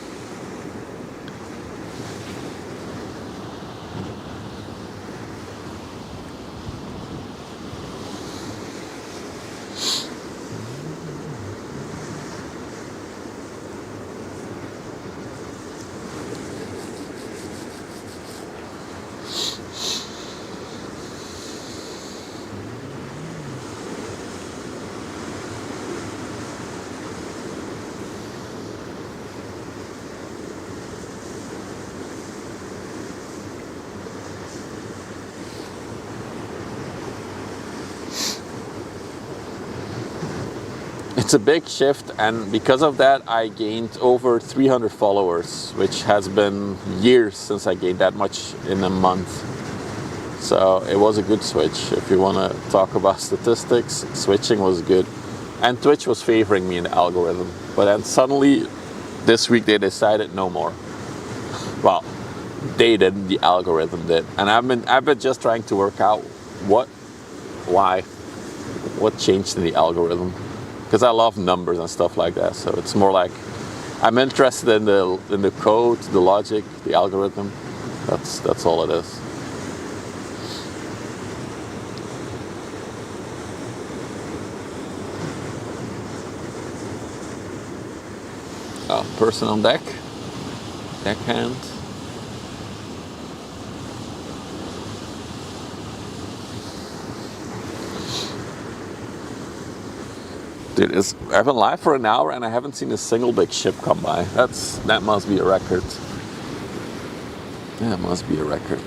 It's a big shift, and because of that I gained over 300 followers, which has been years since I gained that much in a month. So it was a good switch. If you want to talk about statistics, switching was good. And Twitch was favoring me in the algorithm. But then suddenly this week they decided no more. Well, they didn't, the algorithm did. And I've been just trying to work out what changed in the algorithm. Because I love numbers and stuff like that, so it's more like I'm interested in the code, the logic, the algorithm. That's all it is. Person on deck, deckhand. Dude, I've been live for an hour and I haven't seen a single big ship come by. That must be a record. Yeah, it must be a record.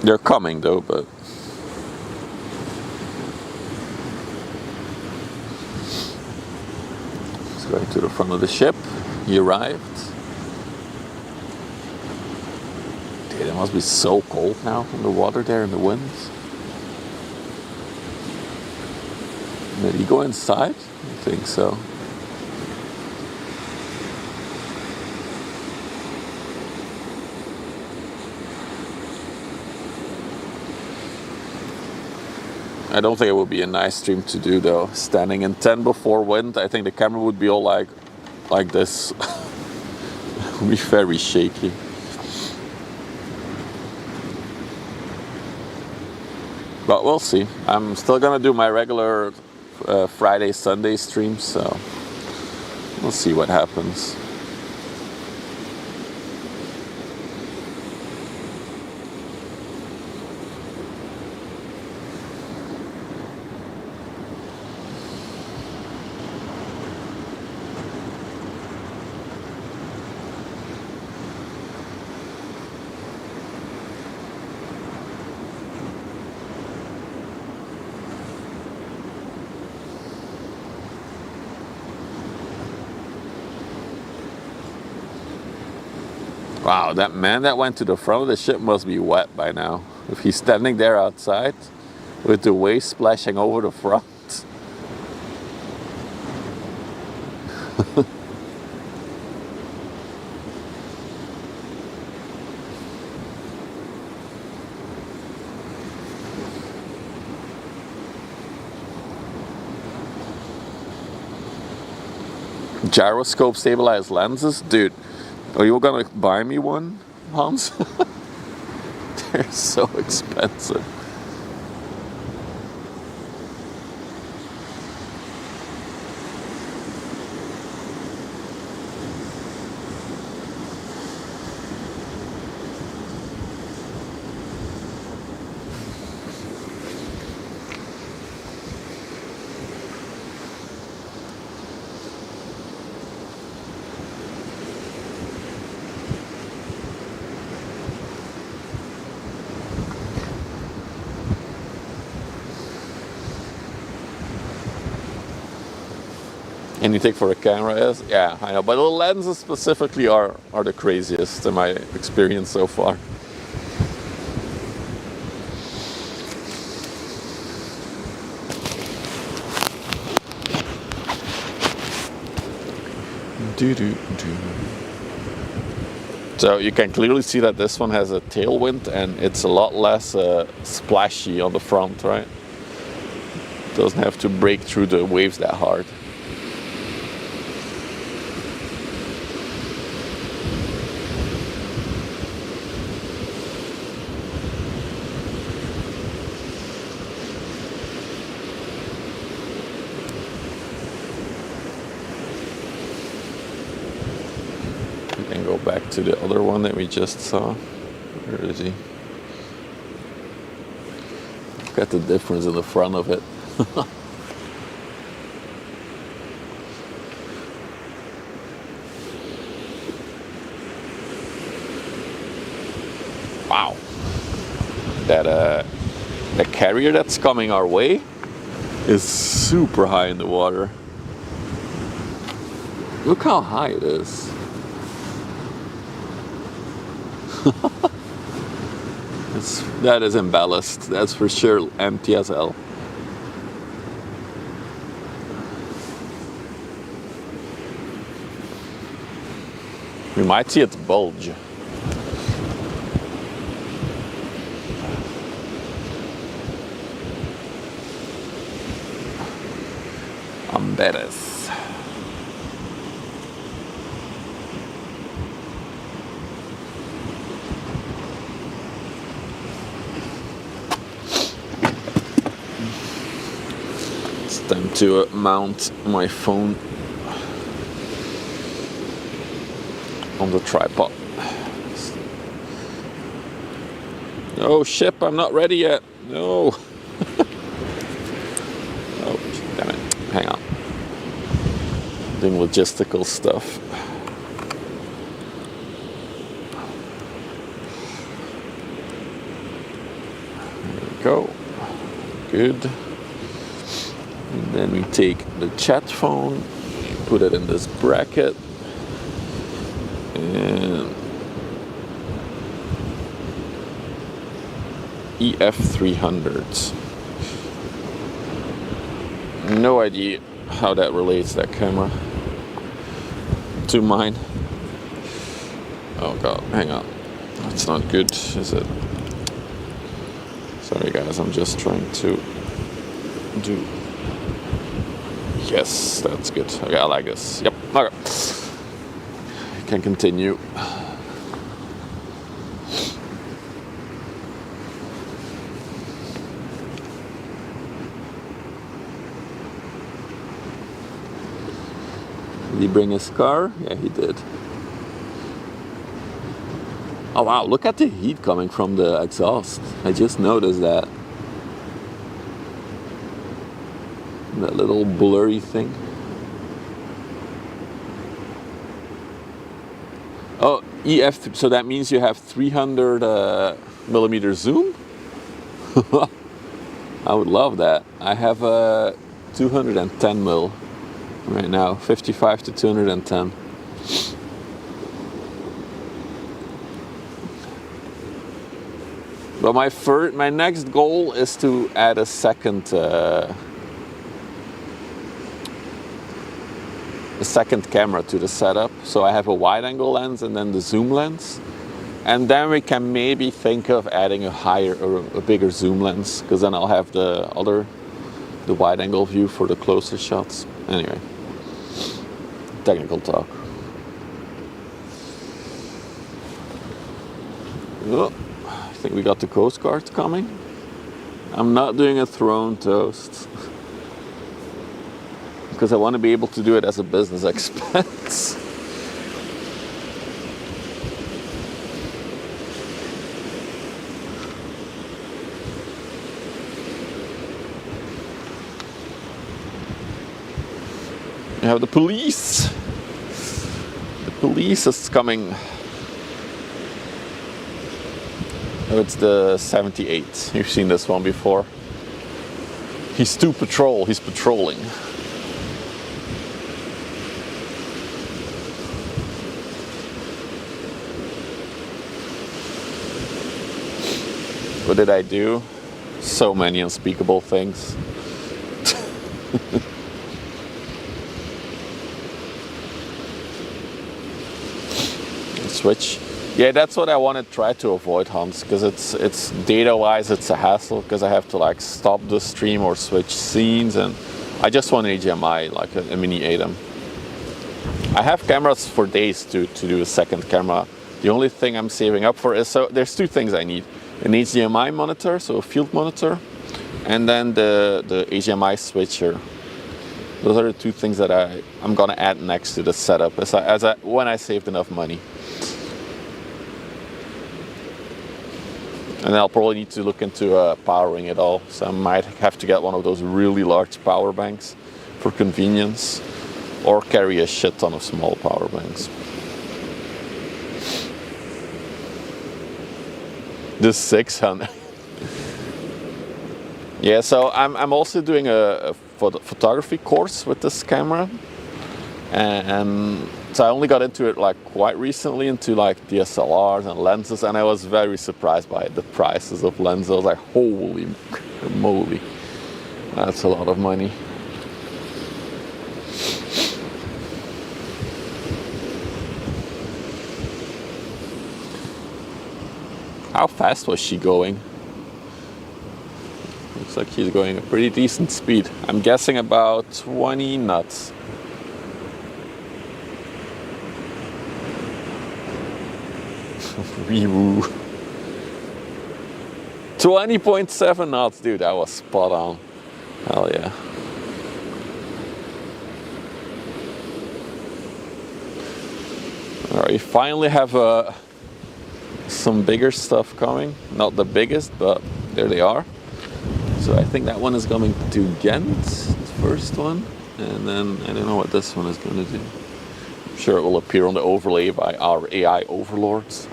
They're coming though, but let's go to the front of the ship. He arrived. Dude, it must be so cold now in the water there in the winds. Did he go inside? I think so. I don't think it would be a nice stream to do though. Standing in 10 before wind, I think the camera would be all like this. It would be very shaky. But we'll see. I'm still gonna do my regular Friday, Sunday streams, so we'll see what happens. Wow, that man that went to the front of the ship must be wet by now. If he's standing there outside with the waves splashing over the front. Gyroscope stabilized lenses, dude. Are you gonna buy me one, Hans? They're so expensive. Anything for a camera is? Yeah, I know. But the lenses specifically are the craziest in my experience so far. So you can clearly see that this one has a tailwind and it's a lot less splashy on the front, right? Doesn't have to break through the waves that hard. Go back to the other one that we just saw. Where is he? Look at the difference in the front of it. Wow. That the carrier that's coming our way is super high in the water. Look how high it is. That is embellished, that's for sure empty as hell. We might see it bulge. Amberes. Time to mount my phone on the tripod. No, ship, I'm not ready yet. No. Oh, damn it. Hang on. Doing logistical stuff. There we go. Good. And then we take the chat phone, put it in this bracket, and EF300. No idea how that relates, that camera, to mine. Oh god, hang on. That's not good, is it? Sorry guys, I'm just trying to do... Yes, that's good. Okay, I like this. Yep, okay. You can continue. Did he bring his car? Yeah, he did. Oh wow, look at the heat coming from the exhaust. I just noticed that. That little blurry thing. Oh, EF, so that means you have 300 millimeter zoom? I would love that. I have a 210 mil right now, 55 to 210. But my next goal is to add a second camera to the setup. So I have a wide angle lens and then the zoom lens. And then we can maybe think of adding a higher or a bigger zoom lens, because then I'll have the wide angle view for the closer shots. Anyway. technical talk. Oh, I think we got the Coast Guard coming. I'm not doing a throne toast because I want to be able to do it as a business expense. You have the police. The police is coming. Oh, it's the 78. You've seen this one before. He's to patrol. He's patrolling. What did I do? So many unspeakable things. Switch. Yeah, that's what I want to try to avoid, Hans, because it's data-wise it's a hassle because I have to like stop the stream or switch scenes, and I just want an HDMI, like a mini ADEM. I have cameras for days to do a second camera. The only thing I'm saving up for is, so there's two things I need: an HDMI monitor, so a field monitor, and then the HDMI switcher. Those are the two things that I'm gonna add next to the setup when I saved enough money. And I'll probably need to look into powering it all. So I might have to get one of those really large power banks for convenience, or carry a shit ton of small power banks. The 600. Yeah, so I'm also doing a photography course with this camera, and so I only got into it like quite recently, into like DSLRs and lenses, and I was very surprised by the prices of lenses. I was like, holy moly, that's a lot of money. How fast was she going? Looks like she's going a pretty decent speed. I'm guessing about 20 knots. Wee-woo. 20.7 knots, dude, that was spot on. Hell yeah. Alright, we finally have some bigger stuff coming. Not the biggest, but there they are. So I think that one is coming to Ghent, the first one. And then I don't know what this one is going to do. I'm sure it will appear on the overlay by our AI overlords.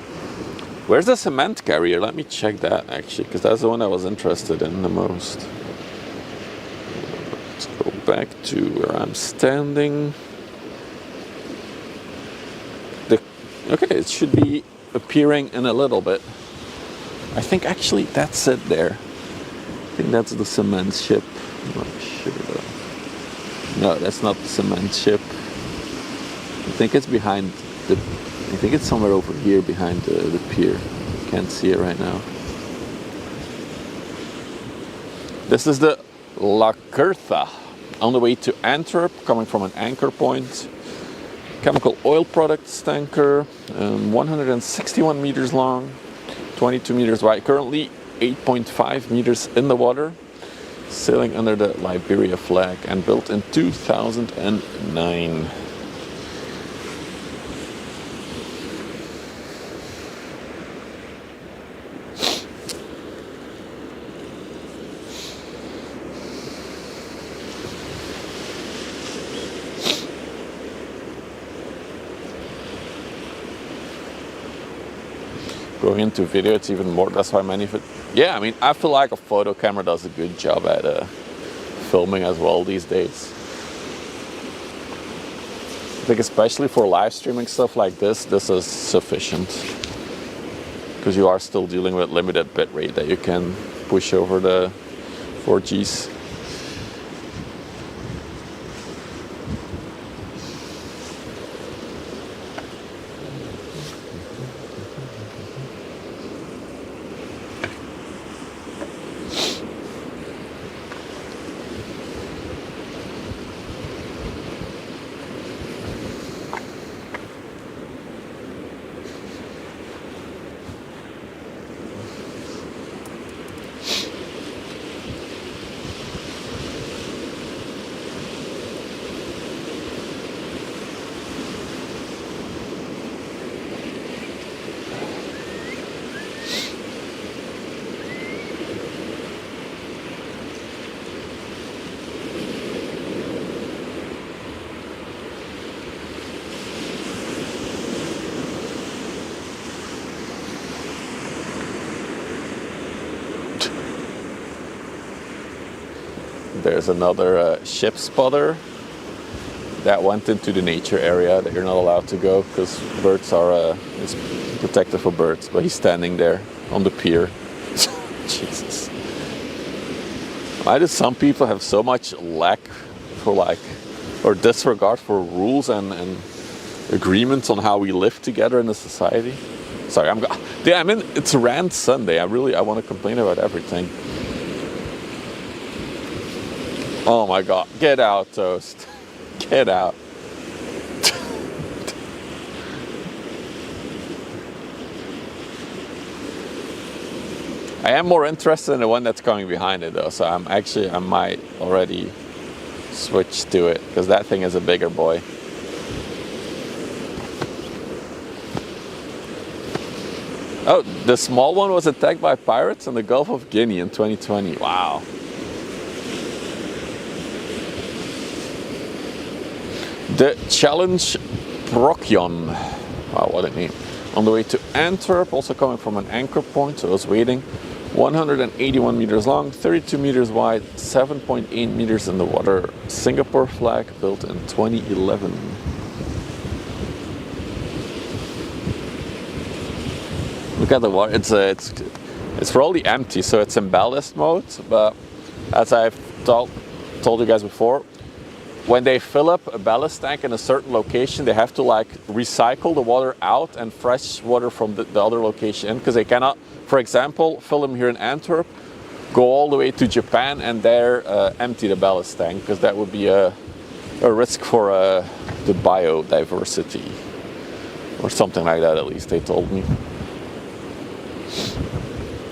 Where's the cement carrier? Let me check that actually, because that's the one I was interested in the most. Let's go back to where I'm standing. Okay, it should be appearing in a little bit. I think actually that's it there. I think that's the cement ship. I'm not sure though. No, that's not the cement ship. I think it's behind the... I think it's somewhere over here behind the pier. Can't see it right now. This is the La Curtha on the way to Antwerp, coming from an anchor point. Chemical oil products tanker, 161 meters long, 22 meters wide. Currently 8.5 meters in the water, sailing under the Liberia flag, and built in 2009. Going into video, it's even more. That's why many of it. Yeah, I mean, I feel like a photo camera does a good job at filming as well these days. I think especially for live streaming stuff like this is sufficient, because you are still dealing with limited bitrate that you can push over the 4Gs. There's another ship spotter that went into the nature area that you're not allowed to go because birds are it's protected for birds. But he's standing there on the pier. Jesus. Why do some people have so much lack for or disregard for rules and agreements on how we live together in a society? Sorry, it's Rant Sunday. I want to complain about everything. Oh my God, get out, Toast. Get out. I am more interested in the one that's coming behind it though, so I might already switch to it because that thing is a bigger boy. Oh, the small one was attacked by pirates in the Gulf of Guinea in 2020. Wow. The Challenge Procyon. Wow, what a name. On the way to Antwerp, also coming from an anchor point, so I was waiting. 181 meters long, 32 meters wide, 7.8 meters in the water. Singapore flag, built in 2011. Look at the water. It's probably empty, so it's in ballast mode. But as I've told you guys before, when they fill up a ballast tank in a certain location, they have to recycle the water out and fresh water from the other location in, because they cannot, for example, fill them here in Antwerp, go all the way to Japan and there empty the ballast tank, because that would be a risk for the biodiversity or something like that, at least they told me.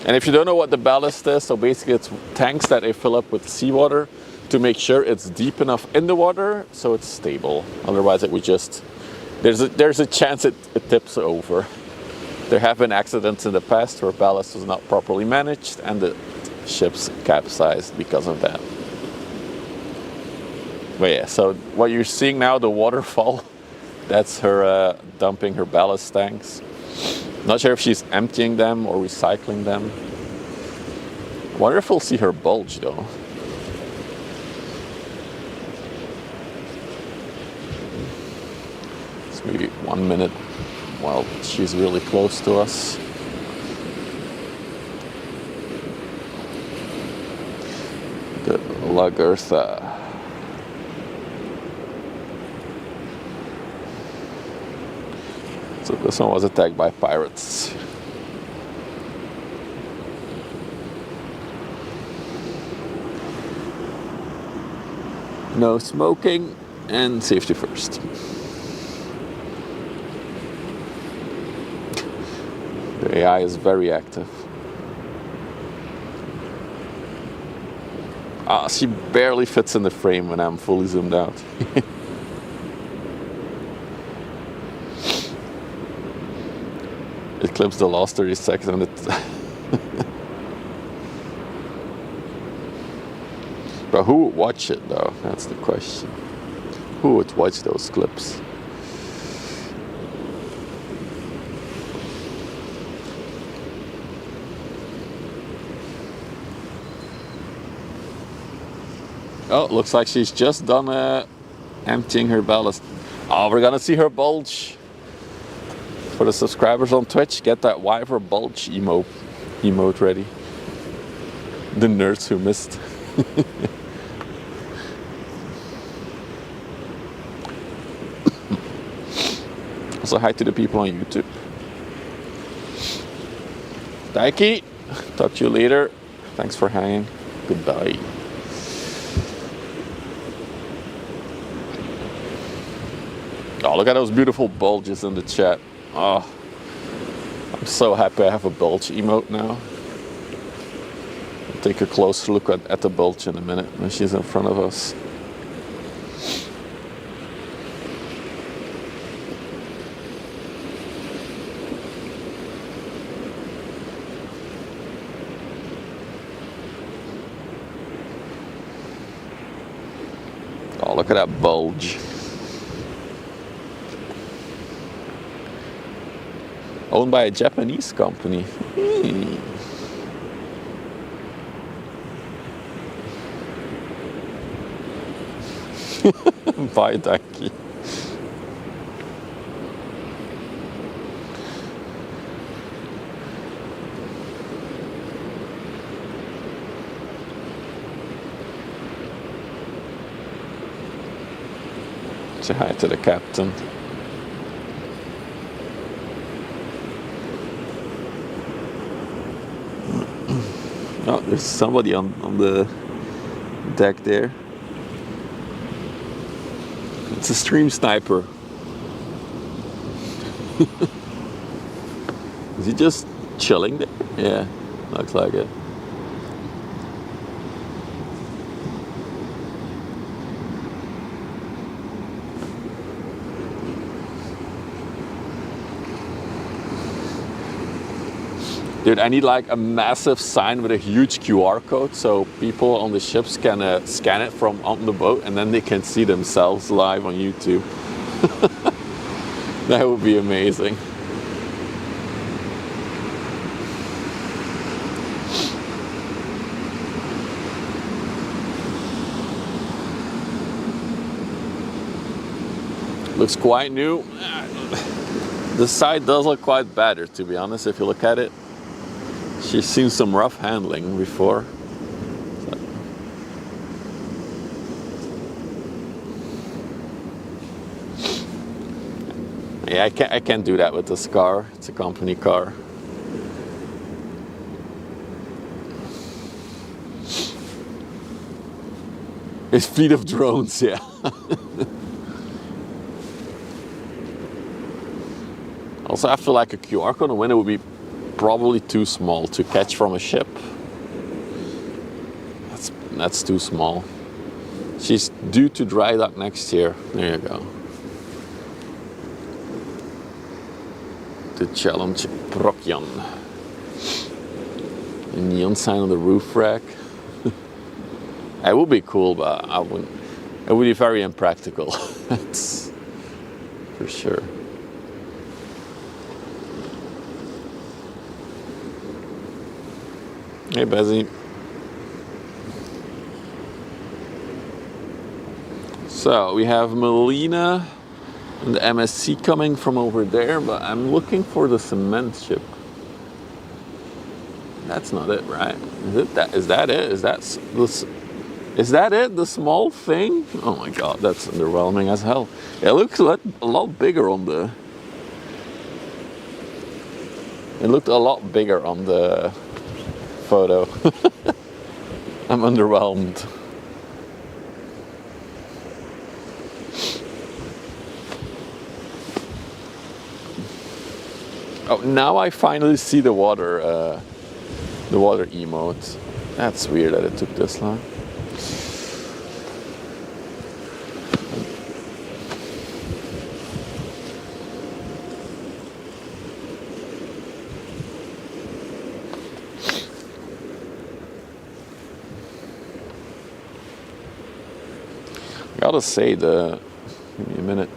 And if you don't know what the ballast is, so basically it's tanks that they fill up with seawater to make sure it's deep enough in the water so it's stable. Otherwise it would just, there's a chance it tips over. There have been accidents in the past where ballast was not properly managed and the ships capsized because of that. But yeah, so what you're seeing now, the waterfall, that's her dumping her ballast tanks. Not sure if she's emptying them or recycling them. Wonder if we'll see her bulge though. It's maybe 1 minute while she's really close to us. The Lagertha. So this one was attacked by pirates. No smoking and safety first. The AI is very active. She barely fits in the frame when I'm fully zoomed out. It clips the last 30 seconds and it... But who would watch it though? That's the question. Who would watch those clips? Oh, looks like she's just done emptying her ballast. Oh, we're gonna see her bulge. For the subscribers on Twitch, get that Wyver bulge emote ready. The nerds who missed. Also hi to the people on YouTube. Daiki, talk to you later. Thanks for hanging. Goodbye. Oh, look at those beautiful bulges in the chat. Oh, I'm so happy I have a bulge emote now. I'll take a closer look at the bulge in a minute when she's in front of us. Oh, look at that bulge. Owned by a Japanese company. Bye, Ducky. Say hi to the captain. Oh, there's somebody on the deck there. It's a stream sniper. Is he just chilling there? Yeah, looks like it. Dude, I need like a massive sign with a huge QR code so people on the ships can scan it from on the boat and then they can see themselves live on YouTube. That would be amazing. Looks quite new. The side does look quite better, to be honest, if you look at it. She's seen some rough handling before. So. Yeah, I can't do that with this car. It's a company car. It's fleet of drones, yeah. Also, I feel like a QR code on the window would be probably too small to catch from a ship. That's too small. She's due to dry dock next year. There you go. The Challenge Prokjan. A neon sign on the roof rack. It would be cool, but I wouldn't. It would be very impractical. That's for sure. Hey, Bezzy. So we have Melina and the MSC coming from over there, but I'm looking for the cement ship. That's not it, right? Is that it? Is that it? The small thing? Oh my god, that's underwhelming as hell. It looks a lot bigger on the. It looked a lot bigger on the photo. I'm underwhelmed. Oh, now I finally see the water emote. That's weird that it took this long. I gotta say, give me a minute.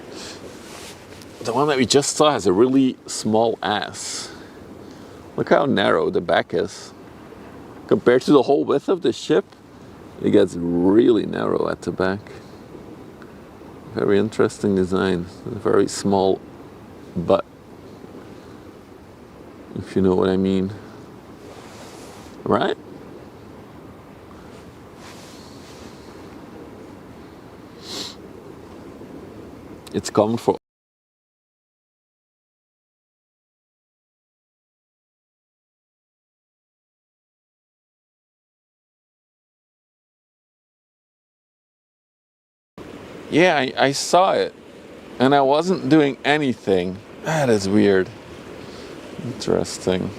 The one that we just saw has a really small ass. Look how narrow the back is. Compared to the whole width of the ship, it gets really narrow at the back. Very interesting design. A very small butt, if you know what I mean. Right? It's common for yeah, I saw it and I wasn't doing anything. That is weird. Interesting.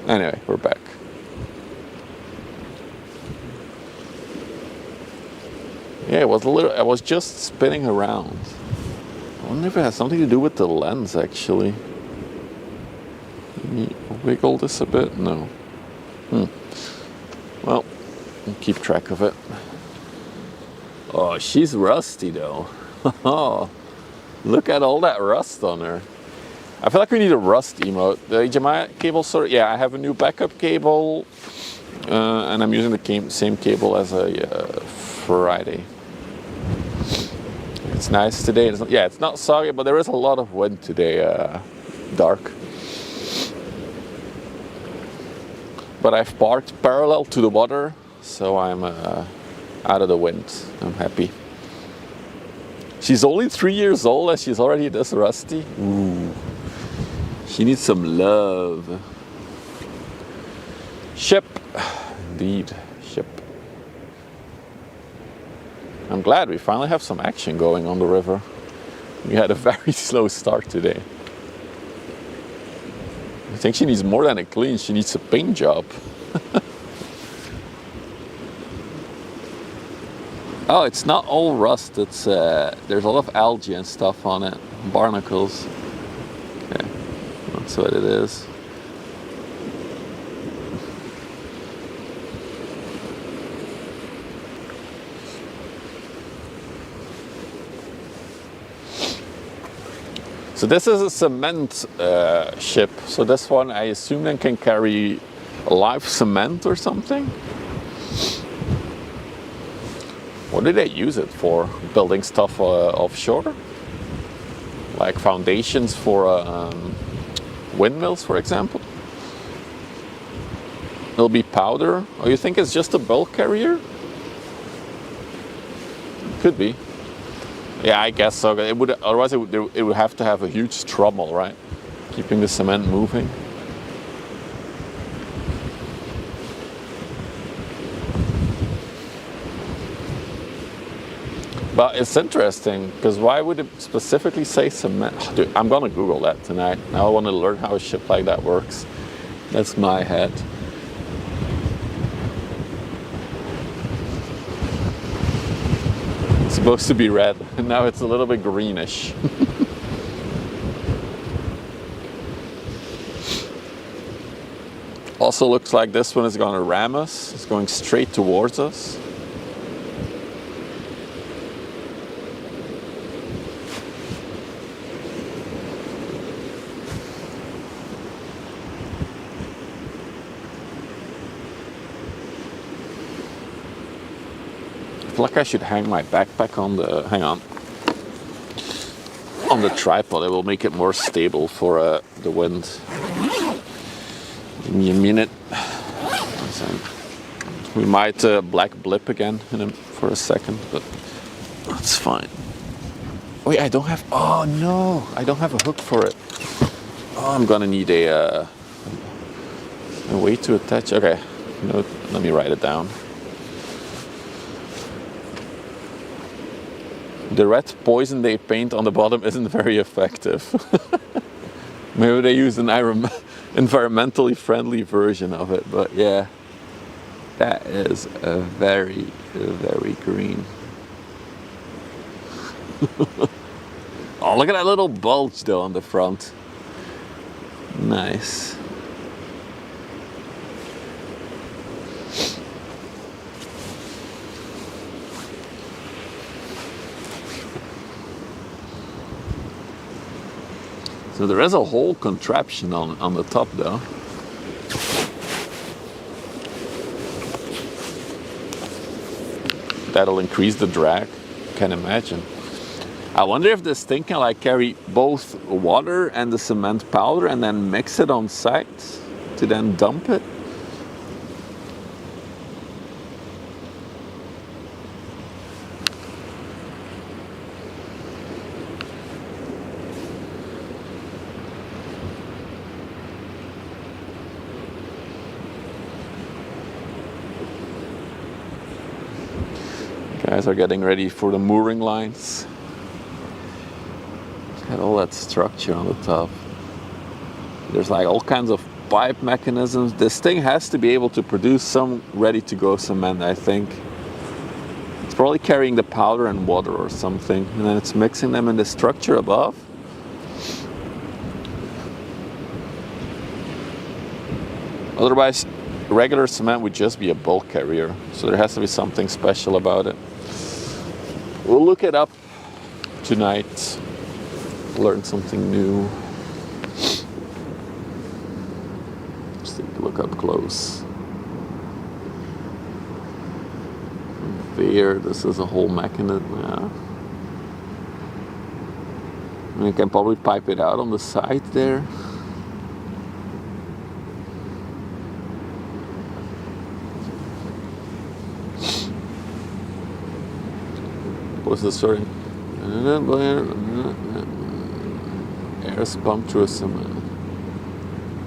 Anyway, we're back. Yeah, I was just spinning around. I wonder if it has something to do with the lens, actually. Let me wiggle this a bit. No. Well, we'll keep track of it. Oh, she's rusty though. Oh, look at all that rust on her. I feel like we need a rust emote. The HDMI cable yeah, I have a new backup cable, and I'm using the same cable as a Friday. It's nice today. It's not soggy, but there is a lot of wind today, dark. But I've parked parallel to the water, so I'm out of the wind. I'm happy. She's only 3 years old and she's already this rusty. Ooh. She needs some love. Ship. Indeed, ship. I'm glad we finally have some action going on the river. We had a very slow start today. I think she needs more than a clean, she needs a paint job. Oh, it's not all rust, it's there's a lot of algae and stuff on it. Barnacles. Okay, that's what it is. So this is a cement ship. So this one, I assume, then can carry live cement or something. What do they use it for? Building stuff offshore? Like foundations for windmills, for example? It'll be powder. Oh, you think it's just a bulk carrier? Could be. Yeah, I guess so. It would, otherwise it would have to have a huge trommel, right? Keeping the cement moving. But it's interesting, because why would it specifically say cement? Oh, dude, I'm gonna Google that tonight. Now I want to learn how a ship like that works. That's my head. It's supposed to be red, and now it's a little bit greenish. Also looks like this one is going to ram us. It's going straight towards us. I feel like I should hang my backpack on the, on the tripod. It will make it more stable for the wind. Give me a minute. We might black blip again for a second, but that's fine. Wait, I don't have, oh no, I don't have a hook for it. Oh, I'm gonna need a way to attach. Okay, no, let me write it down. The red poison they paint on the bottom isn't very effective. Maybe they use an environmentally friendly version of it, but yeah, that is a very green. Oh, look at that little bulge though on the front. Nice. So there is a whole contraption on the top though. That'll increase the drag, can imagine. I wonder if this thing can like carry both water and the cement powder and then mix it on site to then dump it. Guys are getting ready for the mooring lines. Look at all that structure on the top. There's like all kinds of pipe mechanisms. This thing has to be able to produce some ready-to-go cement, I think. It's probably carrying the powder and water or something, and then it's mixing them in the structure above. Otherwise, regular cement would just be a bulk carrier, so there has to be something special about it. We'll look it up tonight, learn something new. Let's take a look up close. There, this is a whole mechanism. Yeah. We can probably pipe it out on the side there. What's the story? Air is pumped through some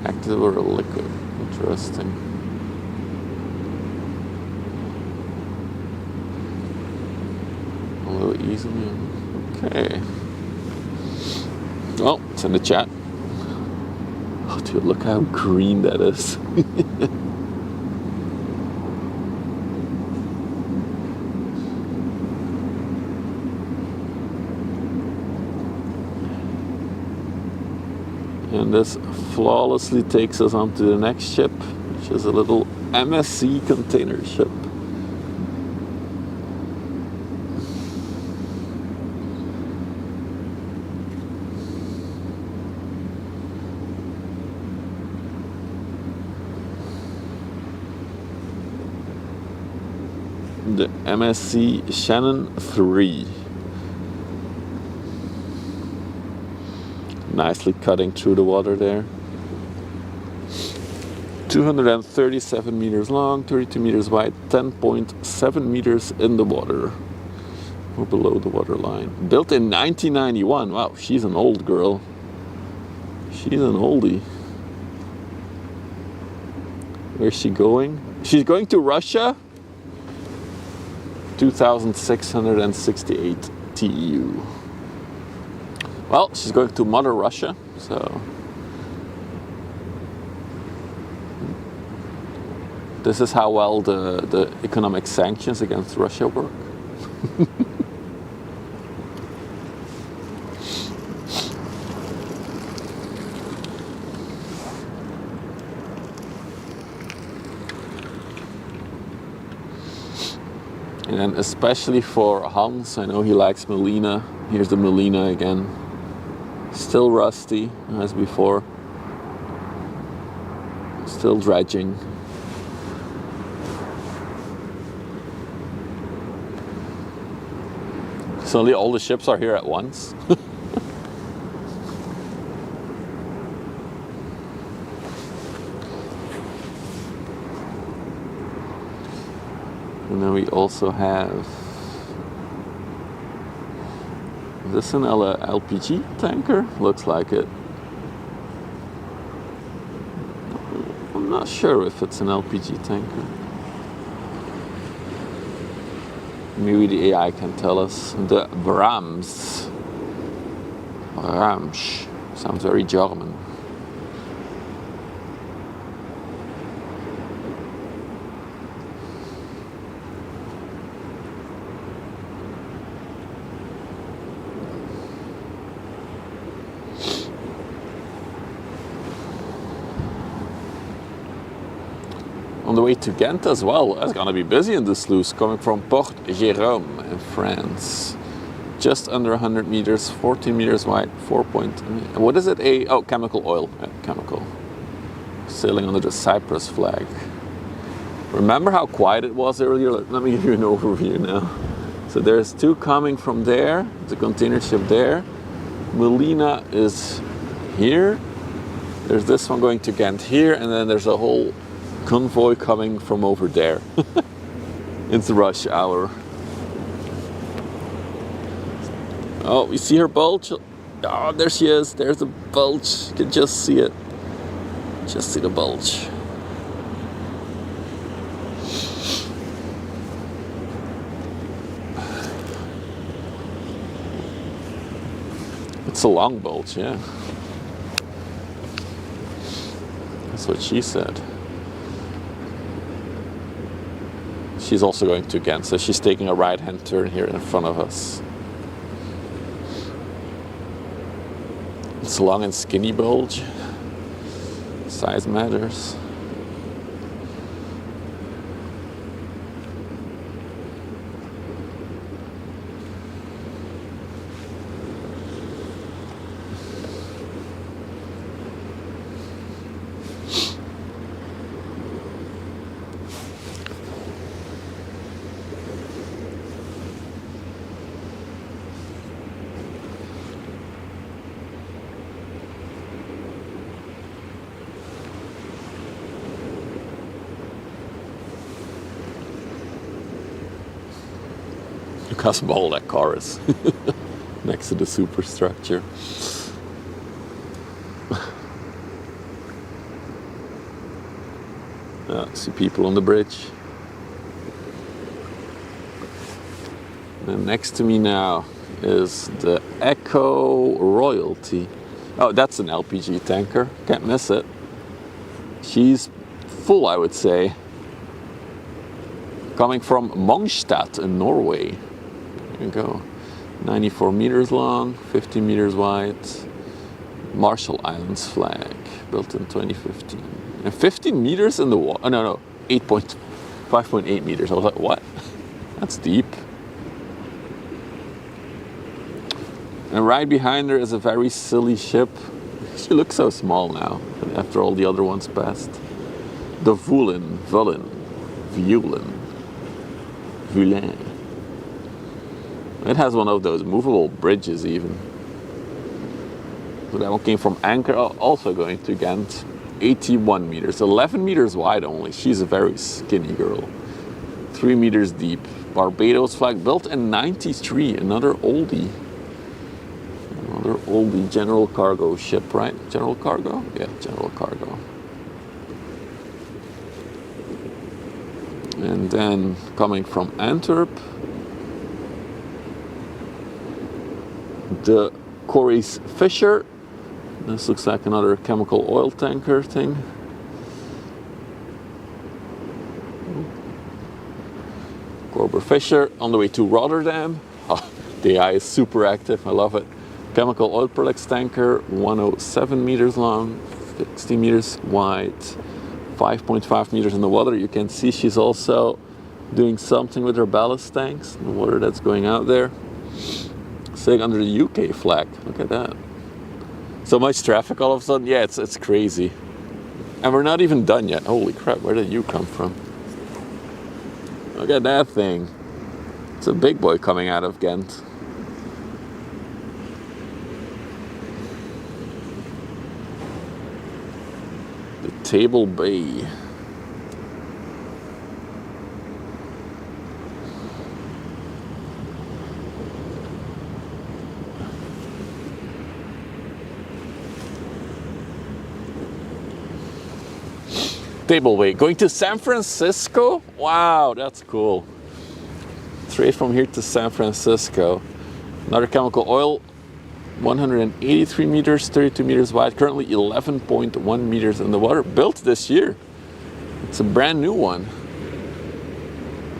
active or liquid. Interesting. A little easily. Okay. Well, it's in the chat. Oh, dude, look how green that is. And this flawlessly takes us on to the next ship, which is a little MSC container ship. The MSC Shannon 3. Nicely cutting through the water there. 237 meters long, 32 meters wide, 10.7 meters in the water. Or below the water line. Built in 1991. Wow, she's an old girl. She's an oldie. Where's she going? She's going to Russia. 2,668 TEU. Well, she's going to Mother Russia, so this is how well the economic sanctions against Russia work. And then especially for Hans, I know he likes Melina. Here's the Melina again. Still rusty as before. Still dredging. Suddenly all the ships are here at once. And then we also have, is this an LPG tanker? Looks like it. I'm not sure if it's an LPG tanker. Maybe the AI can tell us. The Brahms. Brahms. Sounds very German. On the way to Ghent as well. It's gonna be busy in the sluice, coming from Port Jérôme in France. Just under 100 meters, 14 meters wide, 4 point. What is it? Chemical oil. Yeah, chemical. Sailing under the Cyprus flag. Remember how quiet it was earlier? Let me give you an overview now. So there's two coming from there, the container ship there. Melina is here. There's this one going to Ghent here, and then there's a whole convoy coming from over there. It's rush hour. Oh, you see her bulge? Oh, there she is. There's the bulge. You can just see it. Just see the bulge. It's a long bulge, yeah. That's what she said. She's also going to Ghent, so she's taking a right-hand turn here in front of us. It's a long and skinny bulge. Size matters. Look how small that car is next to the superstructure. See people on the bridge. And next to me now is the Echo Royalty. Oh, that's an LPG tanker. Can't miss it. She's full, I would say. Coming from Mongstad in Norway. There you go. 94 meters long, 50 meters wide. Marshall Islands flag, built in 2015. And 15 meters in the water. Oh, no, 5.8 meters. I was like, what? That's deep. And right behind her is a very silly ship. She looks so small now, after all the other ones passed. The Vulin. It has one of those movable bridges even. So that one came from Anchor, also going to Ghent. 81 meters, 11 meters wide only. She's a very skinny girl. 3 meters deep. Barbados flag, built in 93, another oldie. Another oldie general cargo ship, right? General cargo? Yeah, general cargo. And then coming from Antwerp, the Corey's Fisher. This looks like another chemical oil tanker thing. Corber Fisher on the way to Rotterdam. Oh, the AI is super active, I love it. Chemical oil products tanker, 107 meters long, 60 meters wide, 5.5 meters in the water. You can see she's also doing something with her ballast tanks, the water that's going out there. Sitting under the UK flag, look at that. So much traffic all of a sudden, yeah, it's crazy. And we're not even done yet. Holy crap, where did you come from? Look at that thing. It's a big boy coming out of Ghent. The Table Bay. Table Bay. Going to San Francisco? Wow, that's cool. Straight from here to San Francisco. Another chemical oil, 183 meters, 32 meters wide, currently 11.1 meters in the water. Built this year. It's a brand new one.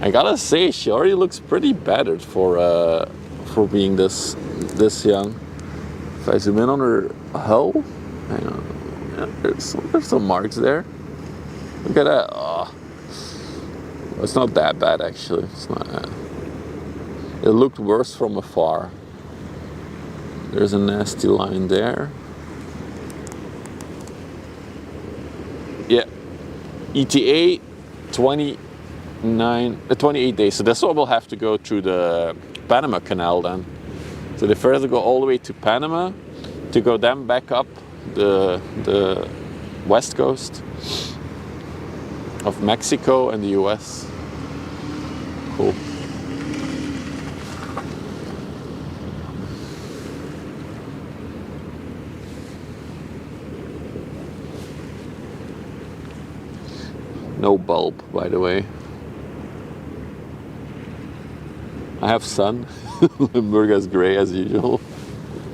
I gotta say, she already looks pretty battered for being this young. If I zoom in on her hull, hang on, yeah, there's some marks there. Look at that. Oh. It's not that bad actually. It's not. It looked worse from afar. There's a nasty line there. Yeah. ETA 28 days. So this one will have to go through the Panama Canal then. So they first go all the way to Panama to go then back up the west coast of Mexico and the US. Cool. No bulb, by the way. I have sun. Limburg is grey as usual.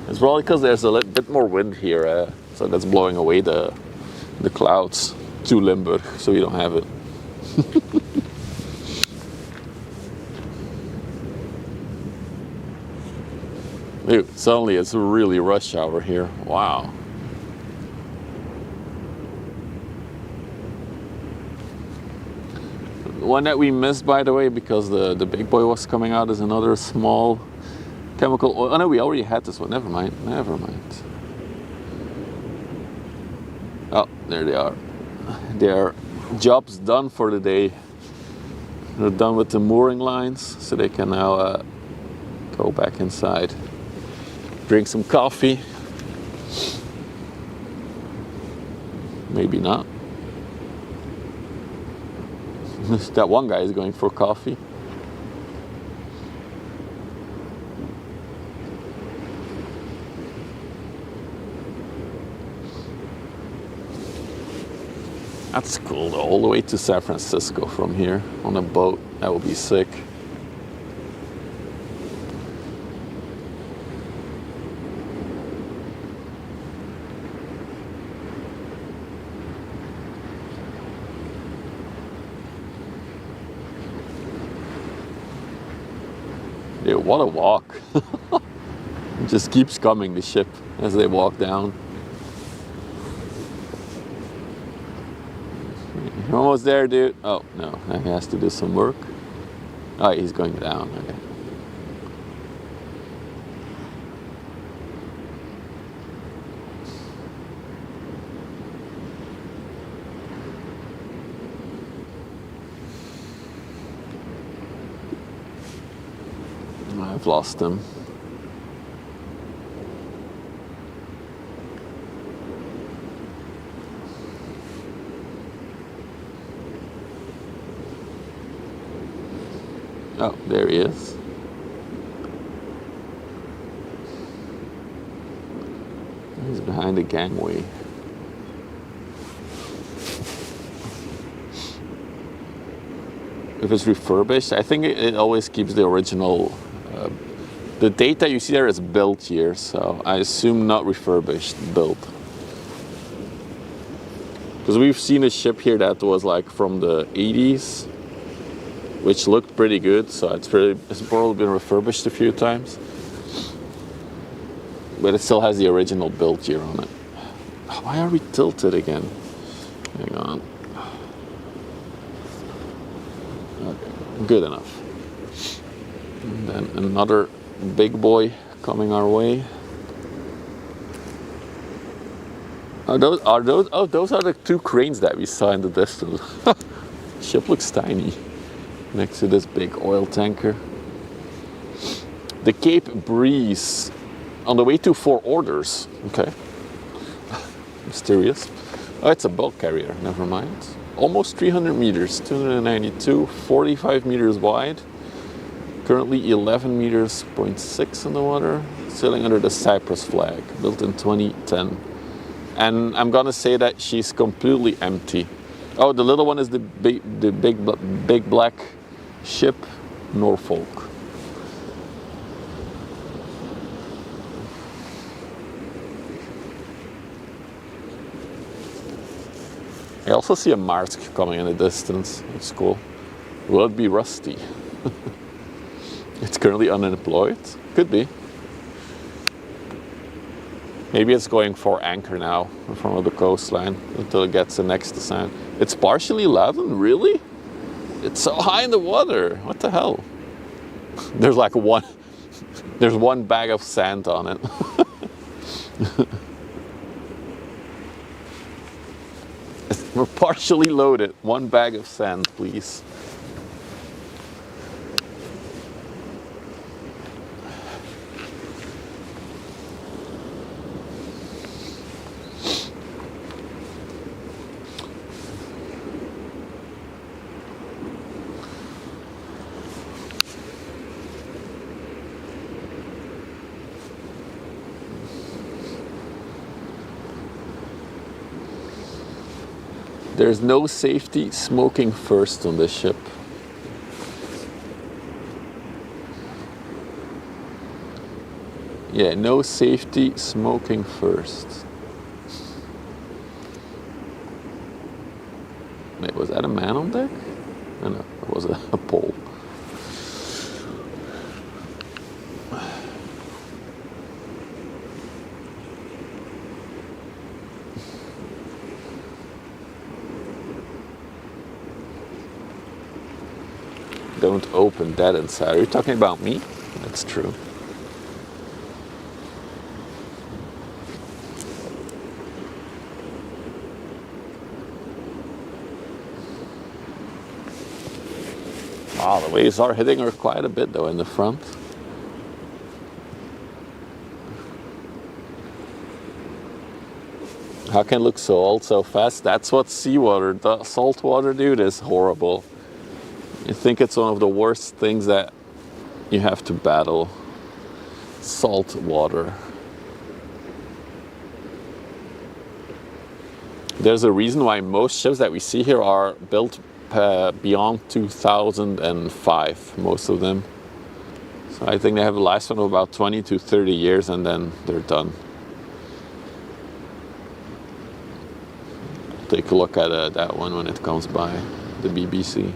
It's probably because there's a little bit more wind here, so that's blowing away the clouds to Limburg, so you don't have it. Dude, suddenly it's really rush hour here. Wow. One that we missed, by the way, because the big boy was coming out, is another small chemical oil. Oh no, we already had this one. Never mind. Oh, there they are. Their job's done for the day. They're done with the mooring lines, so they can now go back inside, drink some coffee. Maybe not. That one guy is going for coffee. That's cool though, all the way to San Francisco from here on a boat. That would be sick. Yeah, what a walk. It just keeps coming, the ship, as they walk down. You're almost there, dude. Oh, no, he has to do some work. Oh, he's going down, okay. I've lost him. Oh, there he is. He's behind the gangway. If it's refurbished, I think it always keeps the original. The date that you see there is built year, so I assume not refurbished, built. Because we've seen a ship here that was like from the 80s, which looked pretty good, so it's probably been refurbished a few times. But it still has the original build year on it. Why are we tilted again? Hang on. Okay, good enough. And then another big boy coming our way. Those are the two cranes that we saw in the distance. Ship looks tiny next to this big oil tanker. The Cape Breeze on the way to Four Orders. Okay. Mysterious. Oh, it's a bulk carrier. Never mind. Almost 300 meters, 292, 45 meters wide. Currently 11 meters, 0.6 in the water. Sailing under the Cyprus flag, built in 2010. And I'm gonna say that she's completely empty. Oh, the little one is the big black ship, Norfolk. I also see a Maersk coming in the distance. It's cool. Will it be Rusty? It's currently unemployed. Could be. Maybe it's going for anchor now in front of the coastline until it gets the next descent. It's partially leavened, really? It's so high in the water. What the hell? There's like there's one bag of sand on it. We're partially loaded. One bag of sand, please. There's no safety, smoking first on this ship. Yeah, no safety, smoking first. Wait, was that a man on deck? Oh, no, it was a pole. Don't open that inside. Are you talking about me? That's true. Wow, the waves are hitting her quite a bit though in the front. How can it look so old so fast? That's what seawater, the salt water, dude, is horrible. I think it's one of the worst things that you have to battle. Salt water. There's a reason why most ships that we see here are built beyond 2005, most of them. So I think they have a lifespan of about 20 to 30 years and then they're done. Take a look at that one when it comes by, the BBC.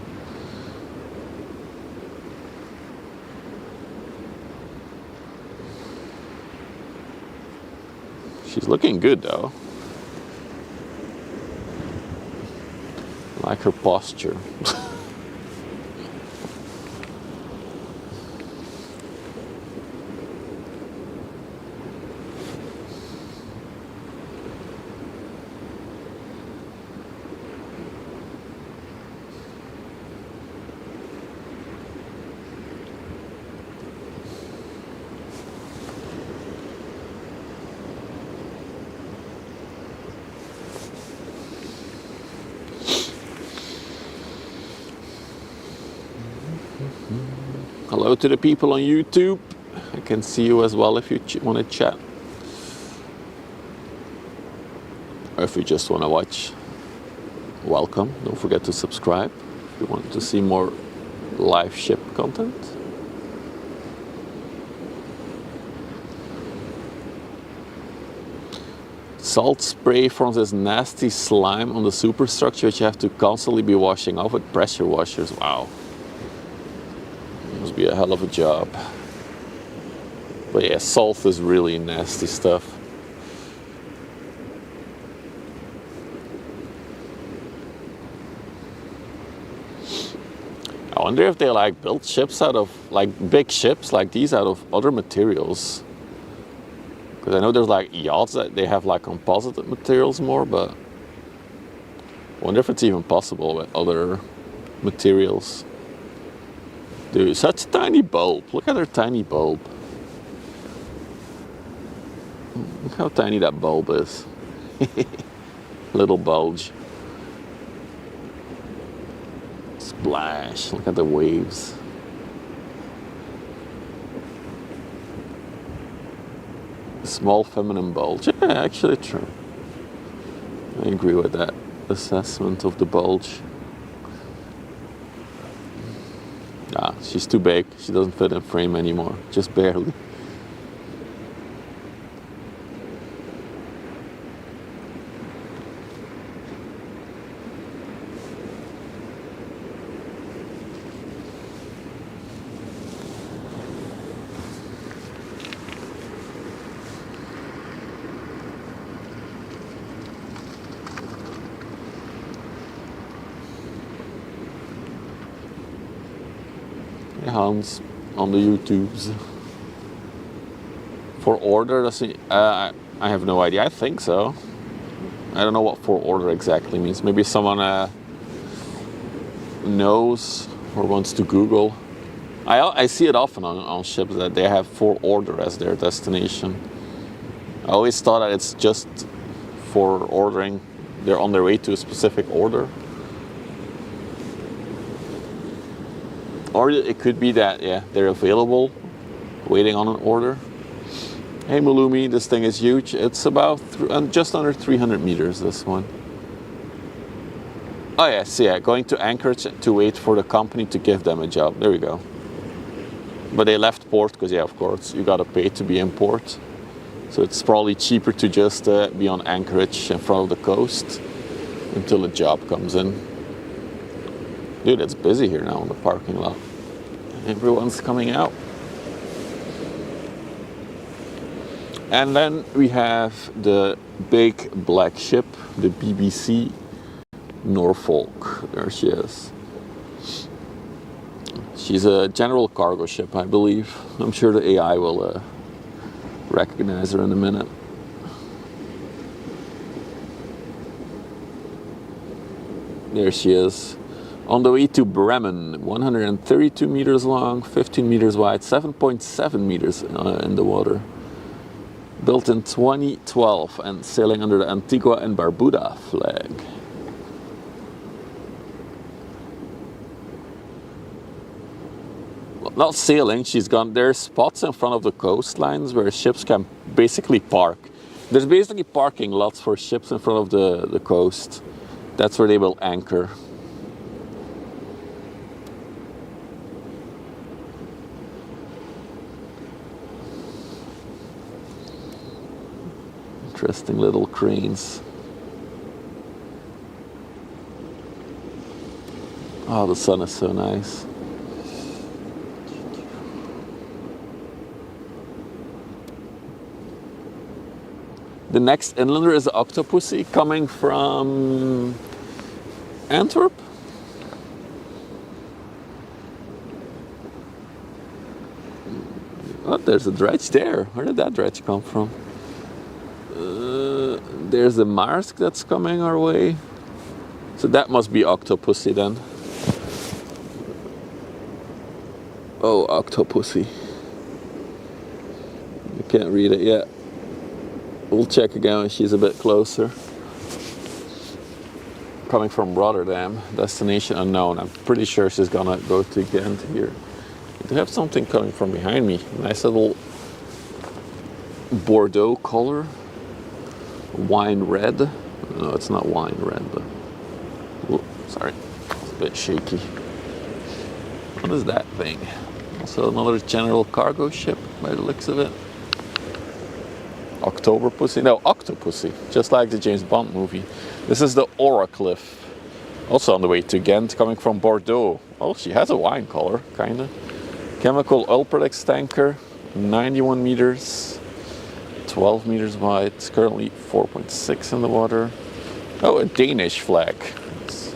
She's looking good though. I like her posture. Hello to the people on YouTube. I can see you as well if you want to chat. Or if you just want to watch, welcome. Don't forget to subscribe if you want to see more live ship content. Salt spray forms this nasty slime on the superstructure which you have to constantly be washing off with pressure washers. Wow. Must be a hell of a job. But yeah, salt is really nasty stuff. I wonder if they like built ships out of, like big ships like these out of other materials. Because I know there's like yachts that they have like composite materials more, but I wonder if it's even possible with other materials. Dude, such a tiny bulb. Look at her tiny bulb. Look how tiny that bulb is. Little bulge. Splash. Look at the waves. Small feminine bulge. Yeah, actually true. I agree with that assessment of the bulge. Ah, she's too big. She doesn't fit in frame anymore. Just barely. Hans on the YouTubes. For order, does he, I have no idea. I think so. I don't know what for order exactly means. Maybe someone knows or wants to Google. I see it often on ships that they have for order as their destination. I always thought that it's just for ordering. They're on their way to a specific order. Or it could be that, yeah, they're available, waiting on an order. Hey Malumi, this thing is huge. It's about just under 300 meters, this one. Oh yes, yeah, going to Anchorage to wait for the company to give them a job. There we go. But they left port because, yeah, of course, you gotta pay to be in port. So it's probably cheaper to just be on Anchorage in front of the coast until a job comes in. Dude, it's busy here now in the parking lot. Everyone's coming out. And then we have the big black ship, the BBC Norfolk. There she is. She's a general cargo ship, I believe. I'm sure the AI will recognize her in a minute. There she is. On the way to Bremen, 132 meters long, 15 meters wide, 7.7 meters in the water. Built in 2012 and sailing under the Antigua and Barbuda flag. Well, not sailing, she's gone. There's spots in front of the coastlines where ships can basically park. There's basically parking lots for ships in front of the coast. That's where they will anchor. Interesting little cranes. Oh, the sun is so nice. The next inlander is the Octopussy coming from Antwerp. Oh, there's a dredge there. Where did that dredge come from? There's the Maersk that's coming our way. So that must be Octopussy then. Oh, Octopussy. You can't read it yet. We'll check again when she's a bit closer. Coming from Rotterdam, destination unknown. I'm pretty sure she's gonna go to Ghent here. They have something coming from behind me. Nice little Bordeaux color. Wine red. No, it's not wine red, but... Ooh, sorry, it's a bit shaky. What is that thing? Also another general cargo ship by the looks of it. Octopussy? No, Octopussy. Just like the James Bond movie. This is the Oracliff. Also on the way to Ghent, coming from Bordeaux. Oh, she has a wine color, kinda. Chemical oil products tanker, 91 meters, 12 meters wide. It's currently 4.6 in the water. Oh, a Danish flag. It's,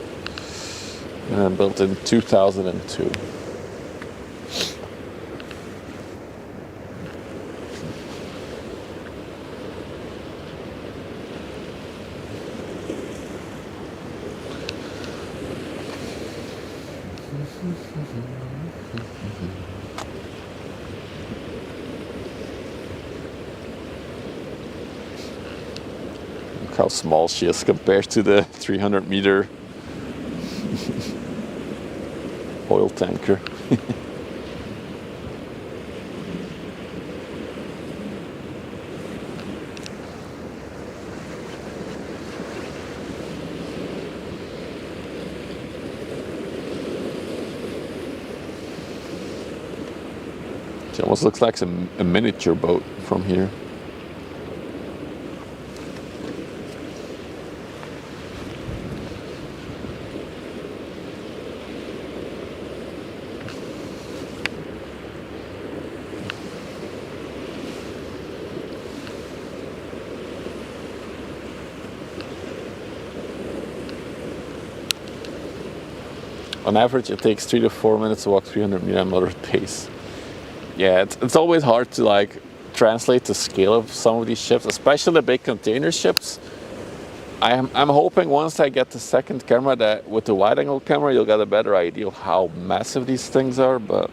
built in 2002. Look how small she is compared to the 300-meter oil tanker. It almost looks like a miniature boat from here. On average, it takes 3 to 4 minutes to walk 300 meters at moderate pace. Yeah, it's always hard to like translate the scale of some of these ships, especially the big container ships. I'm hoping once I get the second camera that with the wide-angle camera you'll get a better idea of how massive these things are, but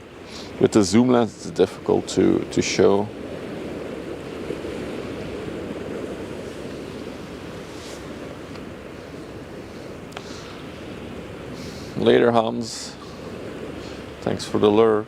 with the zoom lens it's difficult to show. Later, Hans. Thanks for the lurk.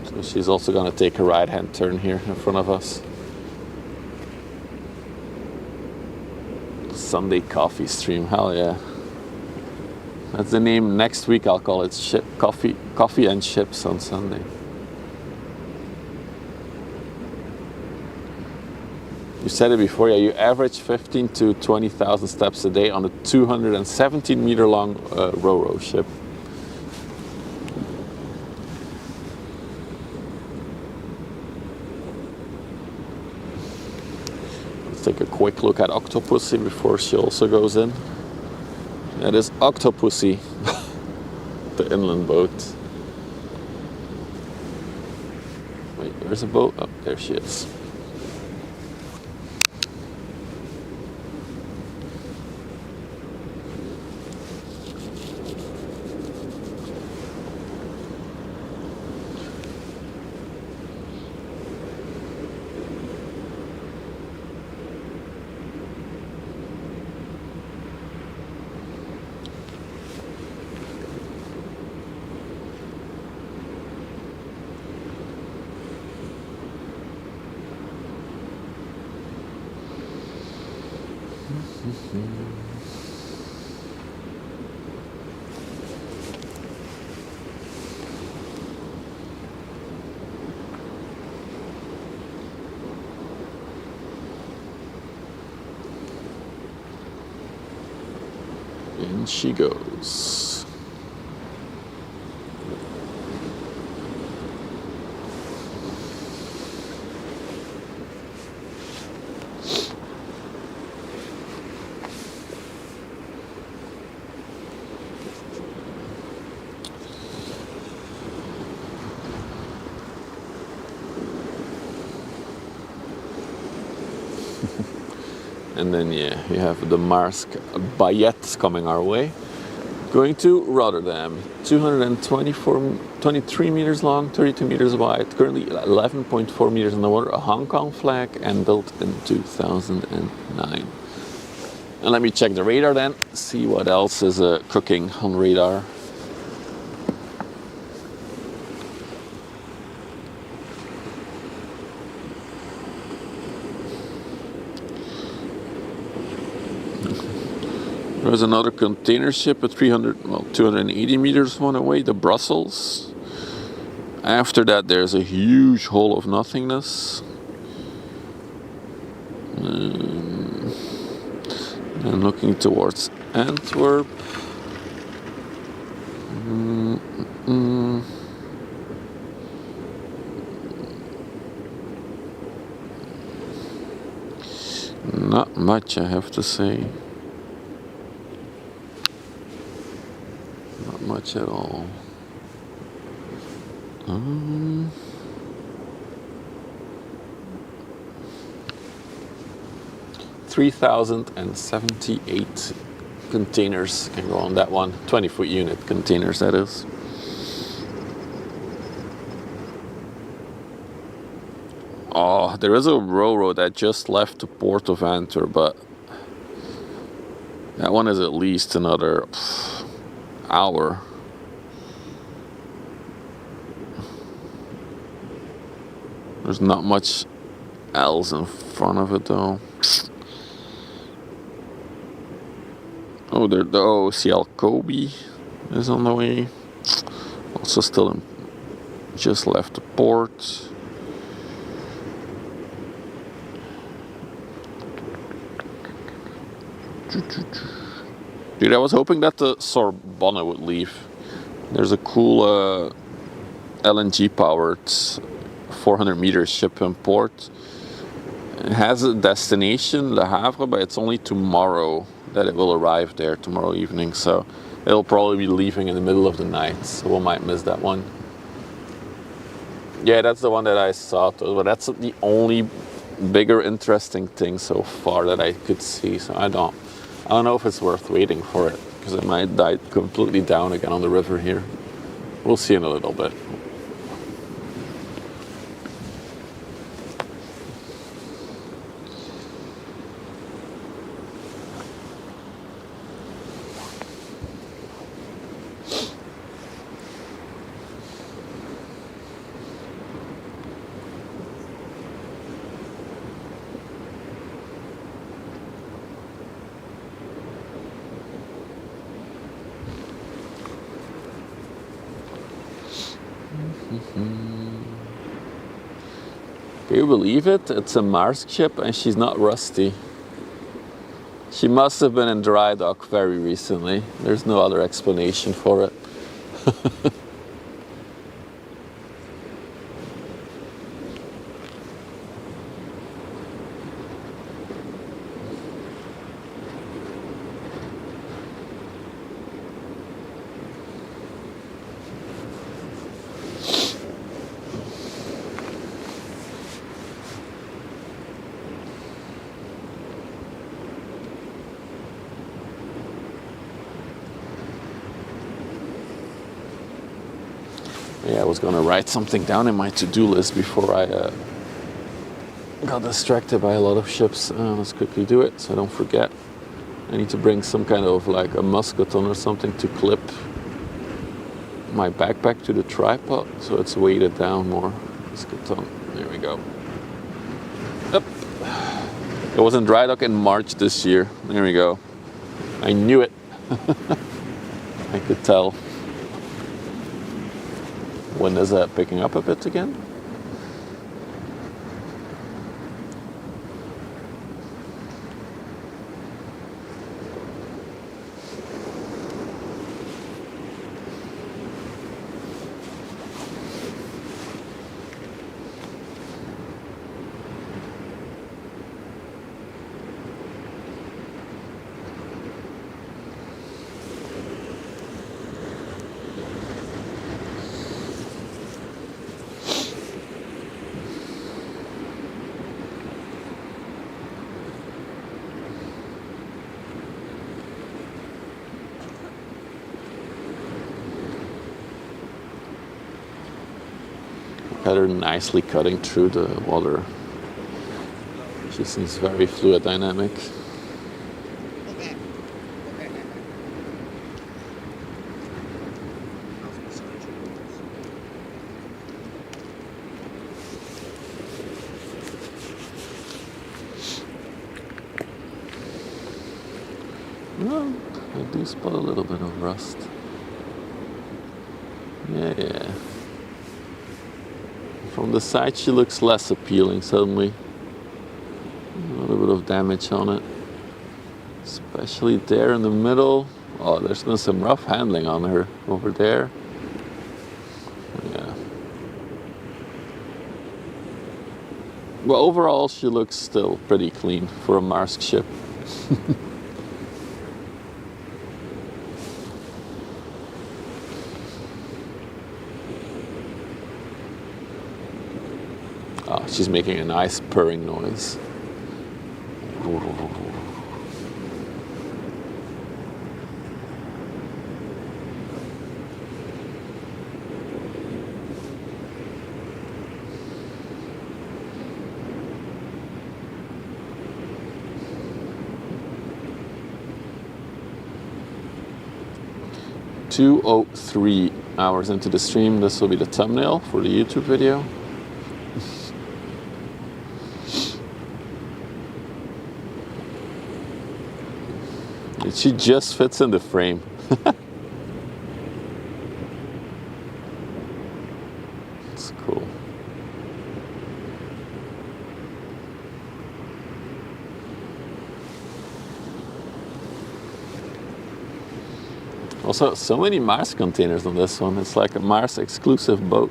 So she's also going to take a right-hand turn here in front of us. Sunday coffee stream, hell yeah. That's the name. Next week I'll call it coffee and chips on Sunday. You said it before, yeah, you average 15 to 20,000 steps a day on a 217 meter long ro-ro ship. Let's take a quick look at Octopussy before she also goes in. That is Octopussy, the inland boat. Wait, where's a boat? Oh, there she is. In she goes. And then, yeah, you have the Marsk Bayet coming our way. Going to Rotterdam, 23 meters long, 32 meters wide, currently 11.4 meters in the water, a Hong Kong flag, and built in 2009. And let me check the radar then, see what else is cooking on radar. There's another container ship at 280 meters one away, the Brussels. After that, there's a huge hole of nothingness. And looking towards Antwerp. Not much, I have to say. Not much at all. 3,078 containers can go on that one. 20-foot unit containers, that is. Oh, there is a railroad that just left the port of Antwerp, but that one is at least another hour. There's not much else in front of it though. Oh, the OCL Kobe is on the way. Also still just left the port. Dude, I was hoping that the Sorbonne would leave. There's a cool LNG powered 400 meter ship in port. It has a destination, Le Havre, but it's only tomorrow that it will arrive there, tomorrow evening. So it'll probably be leaving in the middle of the night, so we might miss that one. Yeah, that's the one that I saw, but that's the only bigger interesting thing so far that I could see. So I don't know if it's worth waiting for it, because it might die completely down again on the river here. We'll see in a little bit. Can you believe it? It's a Marsk ship and she's not rusty. She must have been in dry dock very recently. There's no other explanation for it. Yeah, I was gonna write something down in my to-do list before I got distracted by a lot of ships. Let's quickly do it so I don't forget. I need to bring some kind of like a musketon or something to clip my backpack to the tripod so it's weighted down more. Musketon. There we go. Up. It was in dry dock in March this year. There we go. I knew it. I could tell. When is that picking up a bit again? Got her nicely cutting through the water. She seems very fluid dynamic. Well, I do spot a little bit of rust. Yeah. From the side she looks less appealing suddenly. A little bit of damage on it. Especially there in the middle. Oh, there's been some rough handling on her over there. Yeah. Well, overall she looks still pretty clean for a Maersk ship. Oh, she's making a nice purring noise. "2:03 hours into the stream." This will be the thumbnail for the YouTube video. She just fits in the frame. It's cool. Also, so many Mars containers on this one. It's like a Mars exclusive boat.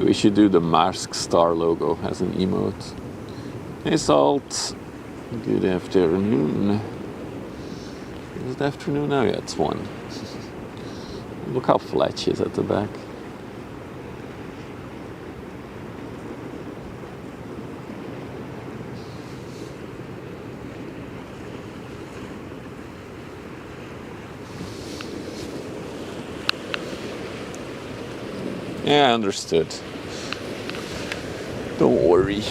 We should do the Maersk star logo as an emote. Hey Salt, good afternoon. Is it afternoon now? Yeah, it's 1. Look how flat she is at the back. Yeah, understood. Don't worry.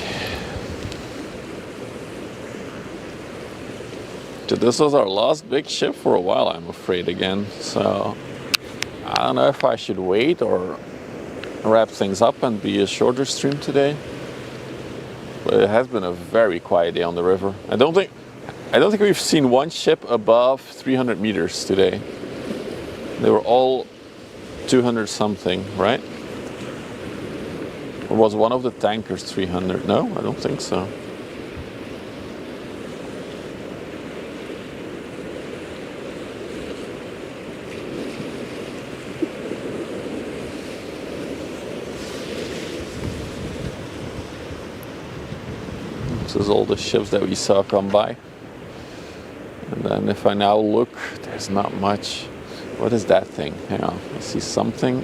So this was our last big ship for a while, I'm afraid, again. So I don't know if I should wait or wrap things up and be a shorter stream today. But it has been a very quiet day on the river. I don't think we've seen one ship above 300 meters today. They were all 200 something, right? Or was one of the tankers 300? No, I don't think so. is all the ships that we saw come by. And then if I now look, there's not much. What is that thing? Hang on, I see something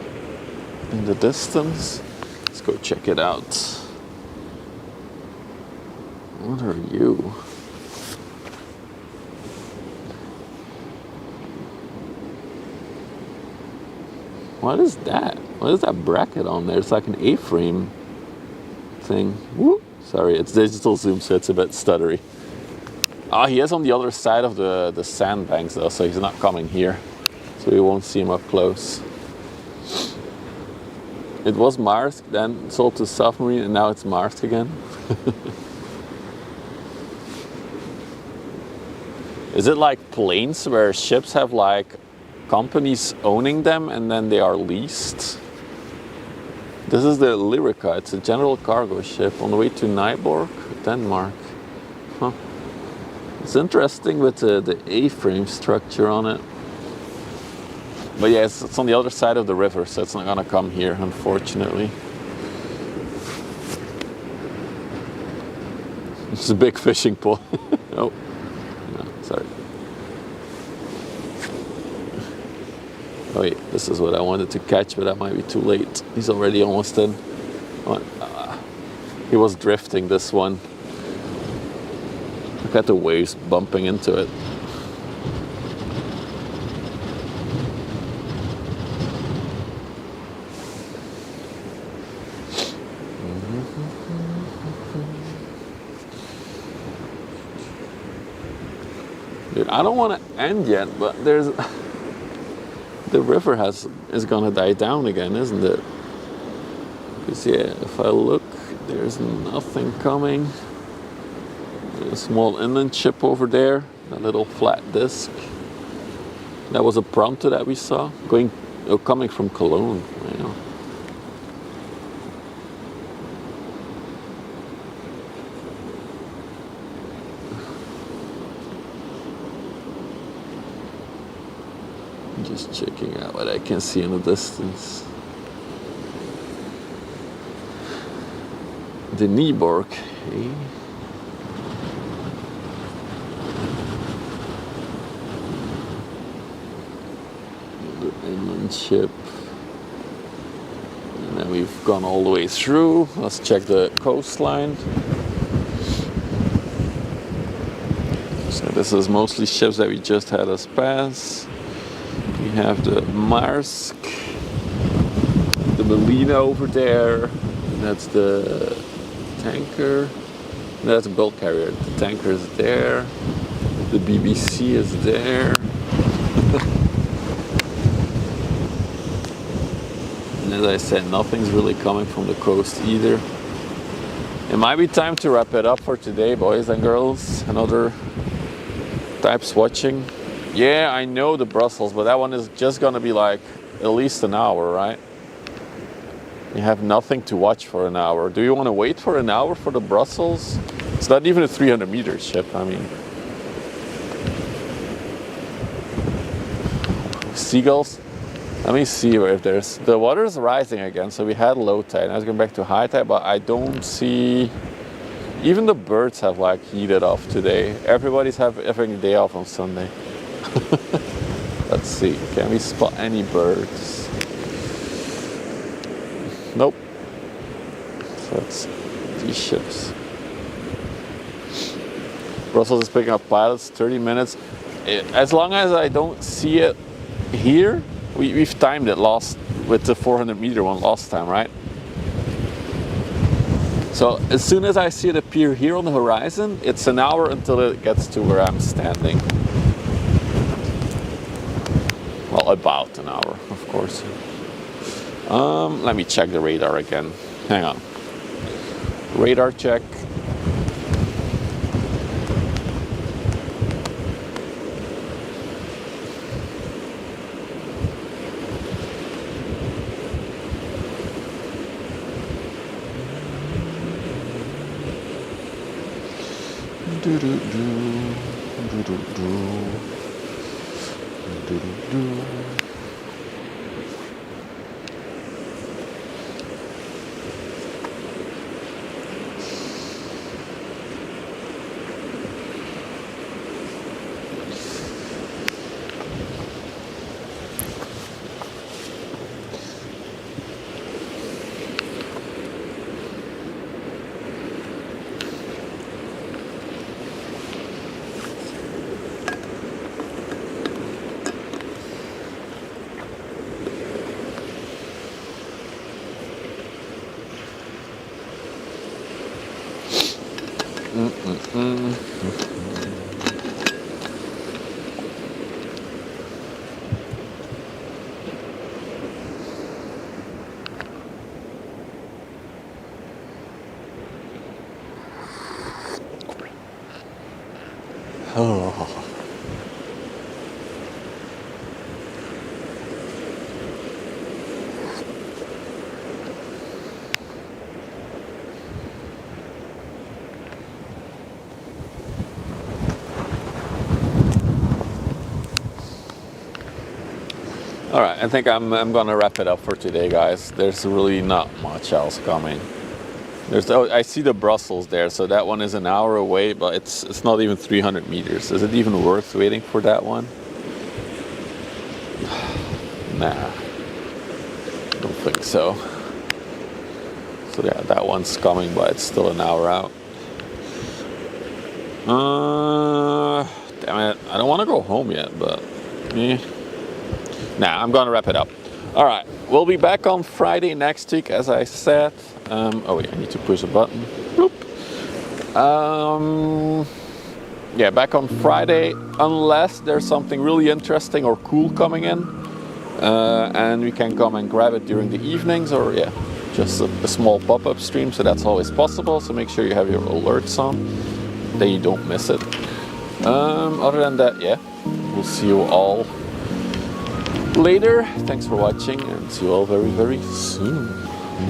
in the distance. Let's go check it out. What are you? What is that? What is that bracket on there? It's like an A-frame thing. Woo! Sorry, it's digital zoom, so it's a bit stuttery. Ah, he is on the other side of the sandbanks though, so he's not coming here. So we won't see him up close. It was Maersk, then sold to Submarine, and now it's Maersk again. Is it like planes where ships have like companies owning them and then they are leased? This is the Lyrica. It's a general cargo ship on the way to Nyborg, Denmark. Huh. It's interesting with the A-frame structure on it. But yeah, it's on the other side of the river, so it's not gonna come here, unfortunately. It's a big fishing pole. Oh, no, sorry. Oh wait, this is what I wanted to catch, but that might be too late. He's already almost in. He was drifting this one. Look at the waves bumping into it. Dude, I don't want to end yet, but there's the river is gonna die down again, isn't it? Because yeah, if I look, there's nothing coming. There's a small inland ship over there, a little flat disc. That was a Pronto that we saw coming from Cologne. You know. Just checking out what I can see in the distance. The Nyborg, eh? The inland ship. And then we've gone all the way through. Let's check the coastline. So this is mostly ships that we just had us pass. We have the Maersk, the Melina over there, and that's the tanker, and that's a bulk carrier. The tanker is there, the BBC is there, and as I said, nothing's really coming from the coast either. It might be time to wrap it up for today, boys and girls, and other types watching. Yeah, I know the Brussels, but that one is just gonna be like at least an hour, right? You have nothing to watch for an hour. Do you want to wait for an hour for the Brussels? It's not even a 300-meter ship, I mean. Seagulls? Let me see if there's... The water is rising again, so we had low tide. Now it's going back to high tide, but I don't see... Even the birds have like heated off today. Everybody's having a day off on Sunday. Let's see, can we spot any birds? Nope. So it's these ships. Brussels is picking up pilots, 30 minutes. As long as I don't see it here, we've timed it with the 400-meter one last time, right? So as soon as I see it appear here on the horizon, it's an hour until it gets to where I'm standing. Well, about an hour, of course. Let me check the radar again. Hang on. Radar check. Oh. All right, I think I'm gonna wrap it up for today, guys. There's really not much else coming. I see the Brussels there, so that one is an hour away, but it's not even 300 meters. Is it even worth waiting for that one? Nah, don't think so. So yeah, that one's coming, but it's still an hour out. Damn it, I don't want to go home yet, but nah, I'm gonna wrap it up. All right, we'll be back on Friday next week, as I said. Oh wait, I need to push a button. Bloop. Yeah, back on Friday, unless there's something really interesting or cool coming in, and we can come and grab it during the evenings, or yeah, just a small pop-up stream. So that's always possible. So make sure you have your alerts on, that you don't miss it. Other than that, yeah, we'll see you all later. Thanks for watching, and see you all very, very soon.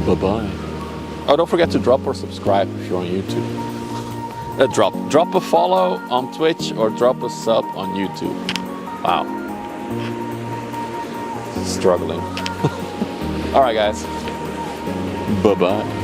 Bye-bye. Oh, don't forget to drop or subscribe if you're on YouTube. Drop a follow on Twitch or drop a sub on YouTube. Wow. Struggling. All right, guys. Bye-bye.